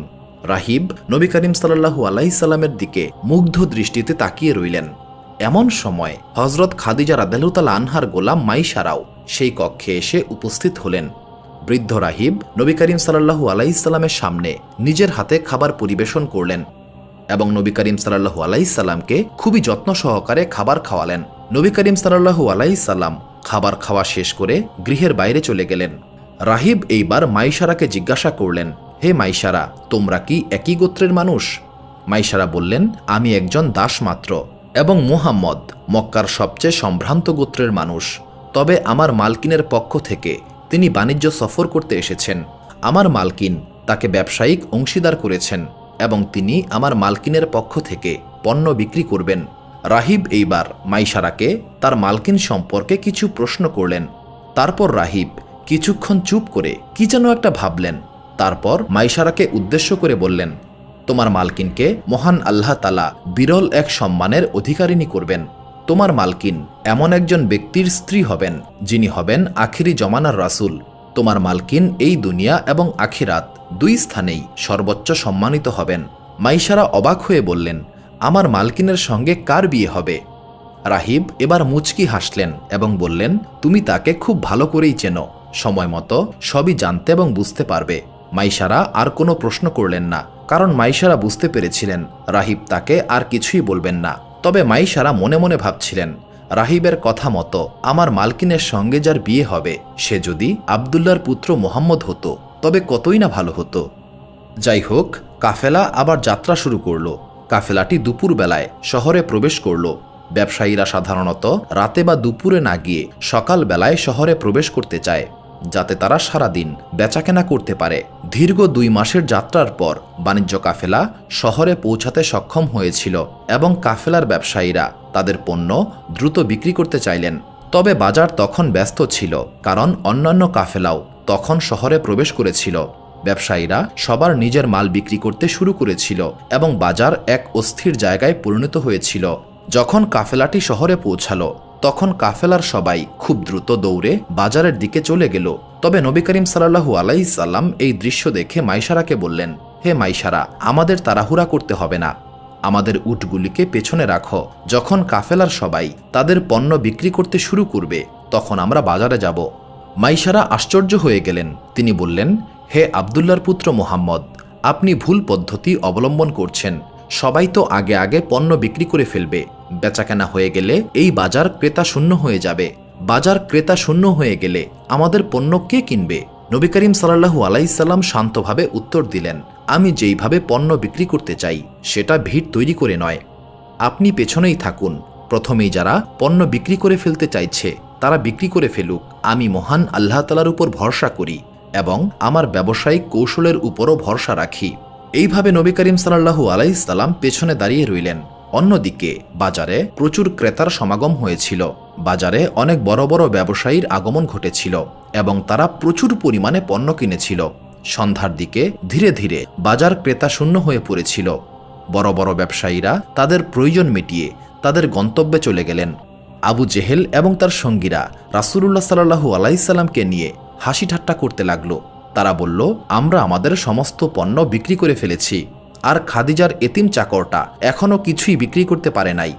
রাহিব নবী করিম সাল্লাল্লাহু আলাইহি সাল্লামের দিকে মুগ্ধ দৃষ্টিতে তাকিয়ে রইলেন। এমন সময় হযরত খাদিজা রাদিয়াল্লাহু তাআলা আনহার গোলাম মাইশারাও সেই কক্ষে এসে উপস্থিত হলেন। বৃদ্ধ রাহিব নবী করিম সাল্লাল্লাহু আলাইহি সাল্লামের সামনে নিজের হাতে খাবার পরিবেশন করলেন এবং নবী করিম সাল্লাল্লাহু আলাইহি সাল্লামকে খুবই যত্ন সহকারে খাবার খাওয়ালেন। নবী করিম সাল্লাল্লাহু আলাইহি সাল্লাম খাবার খাওয়া শেষ করে গৃহের বাইরে চলে গেলেন। রাহিব এইবার মাইশারাকে জিজ্ঞাসা করলেন, হে মাইশারা, তোমরা কি একই গোত্রের মানুষ? মাইশারা বললেন, আমি একজন দাস মাত্র এবং মুহাম্মদ মক্কার সবচেয়ে সম্ভ্রান্ত গোত্রের মানুষ। তবে আমার মালকিনের পক্ষ থেকে তিনি বাণিজ্য সফর করতে এসেছেন। আমার মালকিন তাকে ব্যবসায়িক অংশীদার করেছেন এবং তিনি আমার মালকিনের পক্ষ থেকে পণ্য বিক্রি করবেন। রাহিব এইবার মাইশারাকে তার মালকিন সম্পর্কে কিছু প্রশ্ন করলেন। তারপর রাহিব কিছুক্ষণ চুপ করে কি যেন একটা ভাবলেন। তারপর মাইশারাকে উদ্দেশ্য করে বললেন, তোমার মালকিনকে মহান আল্লাহ তাআলা বিরল এক সম্মানের অধিকারিণী করবেন। তোমার মালকিন এমন একজন ব্যক্তির স্ত্রী হবেন যিনি হবেন আখিরি জমানার রাসূল। তোমার মালকিন এই দুনিয়া এবং আখিরাত দুই স্থানেই সর্বোচ্চ সম্মানিত হবেন। মাইশারা অবাক হয়ে বললেন, আমার মালকিনের সঙ্গে কার বিয়ে হবে? রাহিব এবার মুচকি হাসলেন এবং বললেন, তুমি তাকে খুব ভালো করেই চেনো, সময় মতো সবই জানতে এবং বুঝতে পারবে। মাইশারা আর কোনো প্রশ্ন করলেন না, কারণ মাইশারা বুঝতে পেরেছিলেন রাহিব তাকে আর কিছুই বলবেন না। তবে মাইশারা মনে মনে ভাবছিলেন, রাহিবের কথা মতো আমার মালকিনের সঙ্গে যার বিয়ে হবে সে যদি আবদুল্লাহর পুত্র মুহাম্মদ হতো তবে কতই না ভালো হতো। যাই হোক, কাফেলা আবার যাত্রা শুরু করল। কাফেলাটি দুপুর বেলায় শহরে প্রবেশ করল। ব্যবসায়ীরা সাধারণত রাতে বা দুপুরে না গিয়ে সকাল বেলায় শহরে প্রবেশ করতে চায়, যাতে তারা সারাদিন বেচাকেনা করতে পারে। দীর্ঘ 2 মাসের যাত্রার পর বাণিজ্য কাফেলা শহরে পৌঁছাতে সক্ষম হয়েছিল এবং কাফেলার ব্যবসায়ীরা তাদের পণ্য দ্রুত বিক্রি করতে চাইলেন। তবে বাজার তখন ব্যস্ত ছিল, কারণ অন্যান্য কাফেলাও তখন শহরে প্রবেশ করেছিল। ব্যবসায়ীরা সবার নিজের মাল বিক্রি করতে শুরু করেছিল এবং বাজার এক অস্থির জায়গায় পরিণত হয়েছিল। যখন কাফেলাটি শহরে পৌঁছালো তখন কাফেলার সবাই খুব দ্রুত দৌড়ে বাজারের দিকে চলে গেল। তবে নবী করিম সাল্লাল্লাহু আলাইহি সাল্লাম এই দৃশ্য দেখে মাইশারাকে বললেন, হে মাইশারা, আমাদের তাড়াহুড়া করতে হবে না, আমাদের উটগুলিকে পেছনে রাখো। যখন কাফেলার সবাই তাদের পণ্য বিক্রি করতে শুরু করবে তখন আমরা বাজারে যাব। মাইশারা আশ্চর্য হয়ে গেলেন। তিনি বললেন, হে আবদুল্লাহর পুত্র মুহাম্মদ, আপনি ভুল পদ্ধতি অবলম্বন করছেন। সবাই তো আগে আগে পণ্য বিক্রি করে ফেলবে, বেচাকেনা হয়ে গেলে এই বাজার ক্রেতা শূন্য হয়ে যাবে। বাজার ক্রেতা শূন্য হয়ে গেলে আমাদের পণ্য কে কিনবে? নবী করিম সাল্লাল্লাহু আলাইহি সাল্লাম শান্তভাবে উত্তর দিলেন, আমি যেইভাবে পণ্য বিক্রি করতে চাই সেটা ভিড় তৈরি করে নয়। আপনি পেছনেই থাকুন। প্রথমেই যারা পণ্য বিক্রি করে ফেলতে চাইছে তারা বিক্রি করে ফেলুক। আমি মহান আল্লাহ তাআলার উপর ভরসা করি এবং আমার ব্যবসায়িক কৌশলের উপরও ভরসা রাখি। এইভাবে নবী করিম সাল্লাল্লাহু আলাইহি সাল্লাম পেছনে দাঁড়িয়ে রইলেন। অন্যদিকে বাজারে প্রচুর ক্রেতার সমাগম হয়েছিল। বাজারে অনেক বড় বড় ব্যবসায়ীর আগমন ঘটেছিল এবং তারা প্রচুর পরিমাণে পণ্য কিনেছিল। সন্ধ্যার দিকে ধীরে ধীরে বাজার ক্রেতা শূন্য হয়ে পড়েছিল। বড় বড় ব্যবসায়ীরা তাদের প্রয়োজন মিটিয়ে তাদের গন্তব্যে চলে গেলেন। আবু জেহেল এবং তার সঙ্গীরা রাসূলুল্লাহ সাল্লাল্লাহু আলাইহি সাল্লামকে নিয়ে হাসি ঠাট্টা করতে লাগলো। তারা বলল, আমরা আমাদের সমস্ত পণ্য বিক্রি করে ফেলেছি, আর খাদিজার এতিম চাকরটা এখনও কিছুই বিক্রি করতে পারে নাই,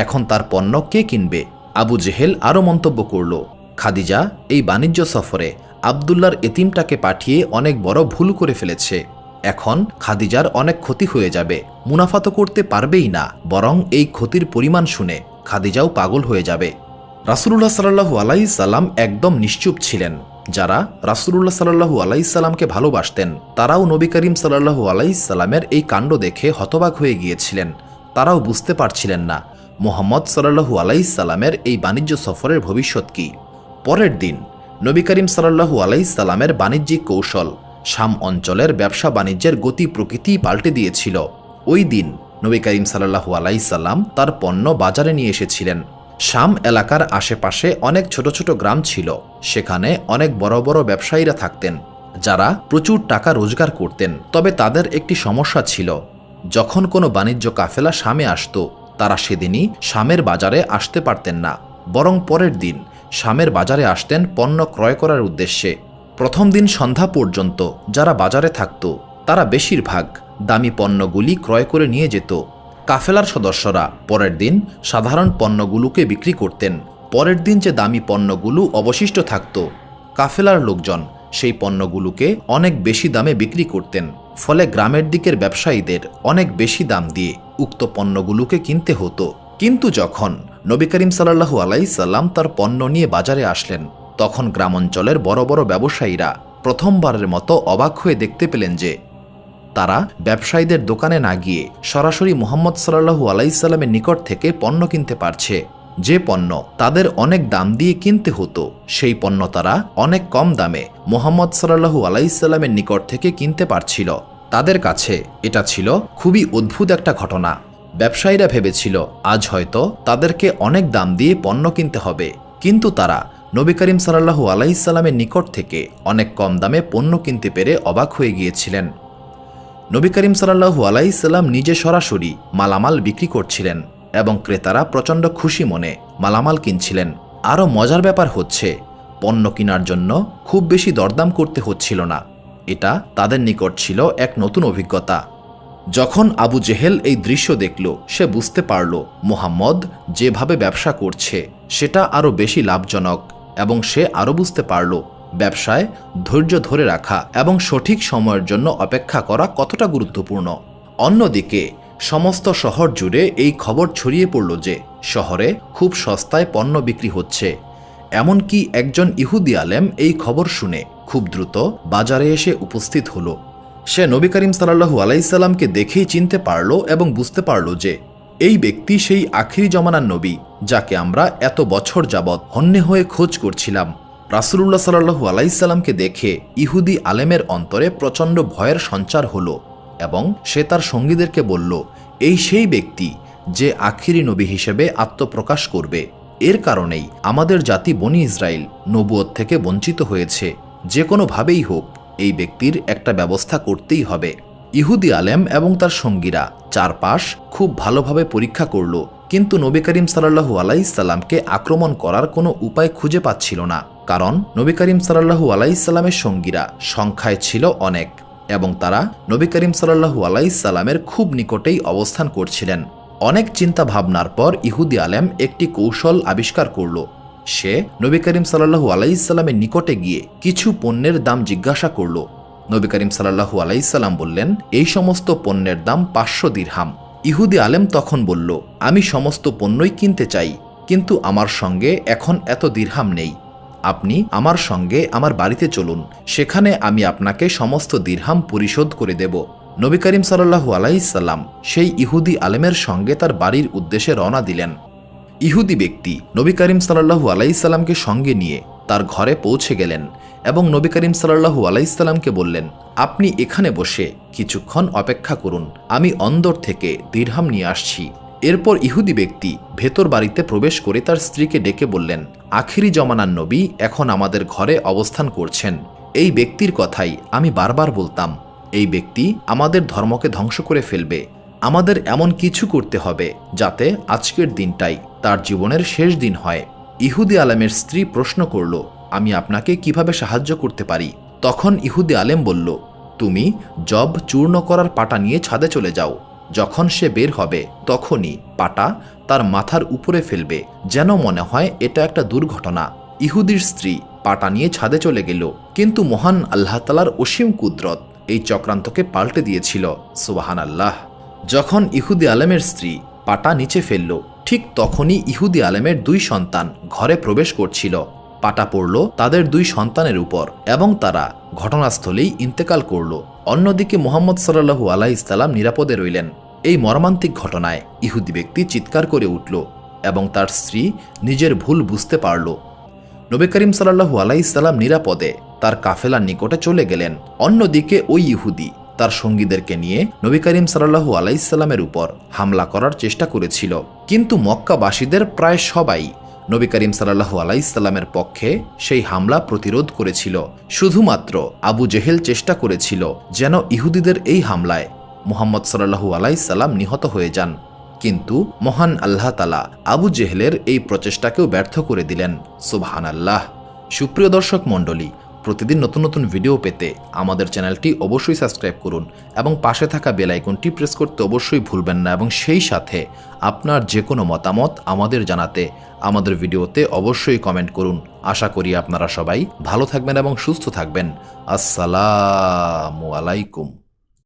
এখন তার পণ্য কে কিনবে? আবু জেহেল আরও মন্তব্য করল, খাদিজা এই বাণিজ্য সফরে আবদুল্লাহর এতিমটাকে পাঠিয়ে অনেক বড় ভুল করে ফেলেছে। এখন খাদিজার অনেক ক্ষতি হয়ে যাবে, মুনাফা তো করতে পারবেই না, বরং এই ক্ষতির পরিমাণ শুনে খাদিজাও পাগল হয়ে যাবে। রাসূলুল্লাহ সাল্লাল্লাহু আলাইহি সাল্লাম একদম নিশ্চুপ ছিলেন। যারা রাসূলুল্লাহ সাল্লাল্লাহু আলাইহি সাল্লামকে ভালোবাসতেন তারাও নবী করিম সাল্লাল্লাহু আলাইহি সাল্লামের এই কাণ্ড দেখে হতবাক হয়ে গিয়েছিলেন। তারাও বুঝতে পারছিলেন না মুহাম্মদ সাল্লাল্লাহু আলাইহি সাল্লামের এই বাণিজ্য সফরের ভবিষ্যৎ কী। পরের দিন নবী করিম সাল্লাল্লাহু আলাইহি সাল্লামের বাণিজ্যিক কৌশল শাম অঞ্চলের ব্যবসা বাণিজ্যের গতি প্রকৃতি পাল্টে দিয়েছিল। ওই দিন নবী করিম সাল্লাল্লাহু আলাইহি সাল্লাম তার পণ্য বাজারে নিয়ে এসেছিলেন। শাম এলাকার আশেপাশে অনেক ছোট ছোট গ্রাম ছিল। সেখানে অনেক বড় বড় ব্যবসায়ীরা থাকতেন যারা প্রচুর টাকা রোজগার করতেন। তবে তাদের একটি সমস্যা ছিল, যখন কোনো বাণিজ্য কাফেলা শামে আসত তারা সেদিনই শামের বাজারে আসতে পারতেন না, বরং পরের দিন শামের বাজারে আসতেন পণ্য ক্রয় করার উদ্দেশ্যে। প্রথম দিন সন্ধ্যা পর্যন্ত যারা বাজারে থাকত তারা বেশিরভাগ দামি পণ্যগুলি ক্রয় করে নিয়ে যেত। কাফেলার সদস্যরা পরের দিন সাধারণ পণ্যগুলোকে বিক্রি করতেন। পরের দিন যে দামি পণ্যগুলো অবশিষ্ট থাকত কাফেলার লোকজন সেই পণ্যগুলোকে অনেক বেশি দামে বিক্রি করতেন। ফলে গ্রামের দিকের ব্যবসায়ীদের অনেক বেশি দাম দিয়ে উক্ত পণ্যগুলোকে কিনতে হতো। কিন্তু যখন নবী করিম সাল্লাল্লাহু আলাইহি সাল্লাম তার পণ্য নিয়ে বাজারে আসলেন তখন গ্রামাঞ্চলের বড় বড় ব্যবসায়ীরা প্রথমবারের মতো অবাক হয়ে দেখতে পেলেন যে তারা ব্যবসায়ীদের দোকানে না গিয়ে সরাসরি মুহাম্মদ সাল্লাল্লাহু আলাইহি সাল্লামের নিকট থেকে পণ্য কিনতে পারছে। যে পণ্য তাদের অনেক দাম দিয়ে কিনতে হতো সেই পণ্য তারা অনেক কম দামে মুহাম্মদ সাল্লাল্লাহু আলাইহি সাল্লামের নিকট থেকে কিনতে পারছিল। তাদের কাছে এটা ছিল খুবই অদ্ভুত একটা ঘটনা। ব্যবসায়ীরা ভেবেছিল আজ হয়তো তাদেরকে অনেক দাম দিয়ে পণ্য কিনতে হবে, কিন্তু তারা নবী করিম সাল্লাল্লাহু আলাইহি সাল্লামের নিকট থেকে অনেক কম দামে পণ্য কিনতে পেরে অবাক হয়ে গিয়েছিলেন। নবী করিম সাল্লাল্লাহু আলাইহি সাল্লাম নিজে সরাসরি মালামাল বিক্রি করছিলেন এবং ক্রেতারা প্রচণ্ড খুশি মনে মালামাল কিনছিলেন। আরও মজার ব্যাপার হচ্ছে পণ্য কেনার জন্য খুব বেশি দরদাম করতে হচ্ছিল না। এটা তাদের নিকট ছিল এক নতুন অভিজ্ঞতা। যখন আবু জেহেল এই দৃশ্য দেখল সে বুঝতে পারল মুহাম্মদ যেভাবে ব্যবসা করছে সেটা আরও বেশি লাভজনক, এবং সে আরও বুঝতে পারল ব্যবসায় ধৈর্য ধরে রাখা এবং সঠিক সময়ের জন্য অপেক্ষা করা কতটা গুরুত্বপূর্ণ। অন্যদিকে সমস্ত শহর জুড়ে এই খবর ছড়িয়ে পড়ল যে শহরে খুব সস্তায় পণ্য বিক্রি হচ্ছে। এমনকি একজন ইহুদি আলেম এই খবর শুনে খুব দ্রুত বাজারে এসে উপস্থিত হল। সে নবী করিম সাল্লাল্লাহু আলাইহি সাল্লামকে দেখেই চিনতে পারল এবং বুঝতে পারল যে এই ব্যক্তি সেই আখিরি জমানার নবী যাকে আমরা এত বছর যাবৎ হন্যে হয়ে খোঁজ করছিলাম। রাসূলুল্লাহ সাল্লাল্লাহু আলাইহি সাল্লামকে দেখে ইহুদি আলেমের অন্তরে প্রচণ্ড ভয়ের সঞ্চার হলো এবং সে তার সঙ্গীদেরকে বলল, এই সেই ব্যক্তি যে আখিরি নবী হিসেবে আত্মপ্রকাশ করবে। এর কারণেই আমাদের জাতি বনি ইসরাইল নবুয়ত থেকে বঞ্চিত হয়েছে। যে কোনোভাবেই হোক এই ব্যক্তির একটা ব্যবস্থা করতেই হবে। ইহুদি আলেম এবং তার সঙ্গীরা চারপাশ খুব ভালোভাবে পরীক্ষা করল, কিন্তু নবী করিম সাল্লাল্লাহু আলাইহি সাল্লামকে আক্রমণ করার কোনো উপায় খুঁজে পাচ্ছিল না। কারণ নবী করিম সাল্লাল্লাহু আলাইহি সাল্লামের সঙ্গীরা সংখ্যায় ছিল অনেক এবং তারা নবী করিম সাল্লাল্লাহু আলাইহি সাল্লামের খুব নিকটেই অবস্থান করছিলেন। অনেক চিন্তা ভাবনার পর ইহুদি আলেম একটি কৌশল আবিষ্কার করল। সে নবী করিম সাল্লাল্লাহু আলাইহি সাল্লামের নিকটে গিয়ে কিছু পণ্যের দাম জিজ্ঞাসা করল। নবী করিম সাল্লাল্লাহু আলাইহি সাল্লাম বললেন, এই সমস্ত পণ্যের দাম 500 দিরহাম। ইহুদি আলেম তখন বলল, আমি সমস্ত পণ্যই কিনতে চাই, কিন্তু আমার সঙ্গে এখন এত দিরহাম নেই। আপনি আমার সঙ্গে আমার বাড়িতে চলুন, সেখানে আমি আপনাকে সমস্ত দিরহাম পরিশোধ করে দেব। নবী করিম সাল্লাল্লাহু আলাইহি সাল্লাম সেই ইহুদি আলেমের সঙ্গে তার বাড়ির উদ্দেশ্যে রওনা দিলেন। ইহুদি ব্যক্তি নবী করিম সাল্লাল্লাহু আলাইহি সাল্লামকে সঙ্গে নিয়ে তার ঘরে পৌঁছে গেলেন এবং নবী করিম সাল্লাল্লাহু আলাইহি সাল্লামকে বললেন, আপনি এখানে বসে কিছুক্ষণ অপেক্ষা করুন, আমি অন্দর থেকে দিরহাম নিয়ে আসছি। এরপর ইহুদি ব্যক্তি ভেতর বাড়িতে প্রবেশ করে তার স্ত্রীকে ডেকে বললেন, আখিরি জমানার নবী এখন আমাদের ঘরে অবস্থান করছেন। এই ব্যক্তির কথাই আমি বারবার বলতাম, এই ব্যক্তি আমাদের ধর্মকে ধ্বংস করে ফেলবে। আমাদের এমন কিছু করতে হবে যাতে আজকের দিনটাই তার জীবনের শেষ দিন হয়। ইহুদি আলেমের স্ত্রী প্রশ্ন করল, আমি আপনাকে কিভাবে সাহায্য করতে পারি? তখন ইহুদি আলেম বলল, তুমি জব চূর্ণ করার পাটা নিয়ে ছাদে চলে যাও। যখন সে বের হবে তখনই পাটা তার মাথার উপরে ফেলবে, যেন মনে হয় এটা একটা দুর্ঘটনা। ইহুদির স্ত্রী পাটা নিয়ে ছাদে চলে গেল, কিন্তু মহান আল্লাহ তাআলার অসীম কুদরত এই চক্রান্তকে পাল্টে দিয়েছিল। সুবহানাল্লাহ। যখন ইহুদি আলেমের স্ত্রী পাটা নিচে ফেলল ঠিক তখনই ইহুদি আলেমের 2 সন্তান ঘরে প্রবেশ করছিল। পাটা পড়ল তাদের 2 সন্তানের উপর এবং তারা ঘটনাস্থলেই ইন্তেকাল করল। অন্যদিকে মুহাম্মদ সাল্লাল্লাহু আলাইহি সাল্লাম নিরাপদে রইলেন। এই মর্মান্তিক ঘটনায় ইহুদি ব্যক্তি চিৎকার করে উঠল এবং তার স্ত্রী নিজের ভুল বুঝতে পারল। নবী করিম সাল্লাল্লাহু আলাইহি সাল্লাম নিরাপদে তার কাফেলার নিকটে চলে গেলেন। অন্যদিকে ওই ইহুদি তার সঙ্গীদেরকে নিয়ে নবী করিম সাল্লাল্লাহু আলাইহি সাল্লামের উপর হামলা করার চেষ্টা করেছিল, কিন্তু মক্কাবাসীদের প্রায় সবাই নবী করিম সাল্লাল্লাহু আলাইহি সাল্লামের পক্ষে সেই হামলা প্রতিরোধ করেছিল। শুধুমাত্র আবু জেহেল চেষ্টা করেছিল যেন ইহুদিদের এই হামলায় মুহাম্মদ সাল্লাল্লাহু আলাইহি সাল্লাম নিহত হয়ে যান, কিন্তু মহান আল্লাহ তাআলা আবু জেহেলের এই প্রচেষ্টাকেও ব্যর্থ করে দিলেন। সুবহানাল্লাহ। সুপ্রিয় দর্শক মণ্ডলী, প্রতিদিন নতুন নতুন ভিডিও পেতে আমাদের চ্যানেলটি অবশ্যই সাবস্ক্রাইব করুন এবং পাশে থাকা বেল আইকনটি প্রেস করতে অবশ্যই ভুলবেন না, এবং সেই সাথে আপনার যে কোনো মতামত আমাদের জানাতে আমাদের ভিডিওতে অবশ্যই কমেন্ট করুন। আশা করি আপনারা সবাই ভালো থাকবেন এবং সুস্থ থাকবেন। আসসালামু আলাইকুম।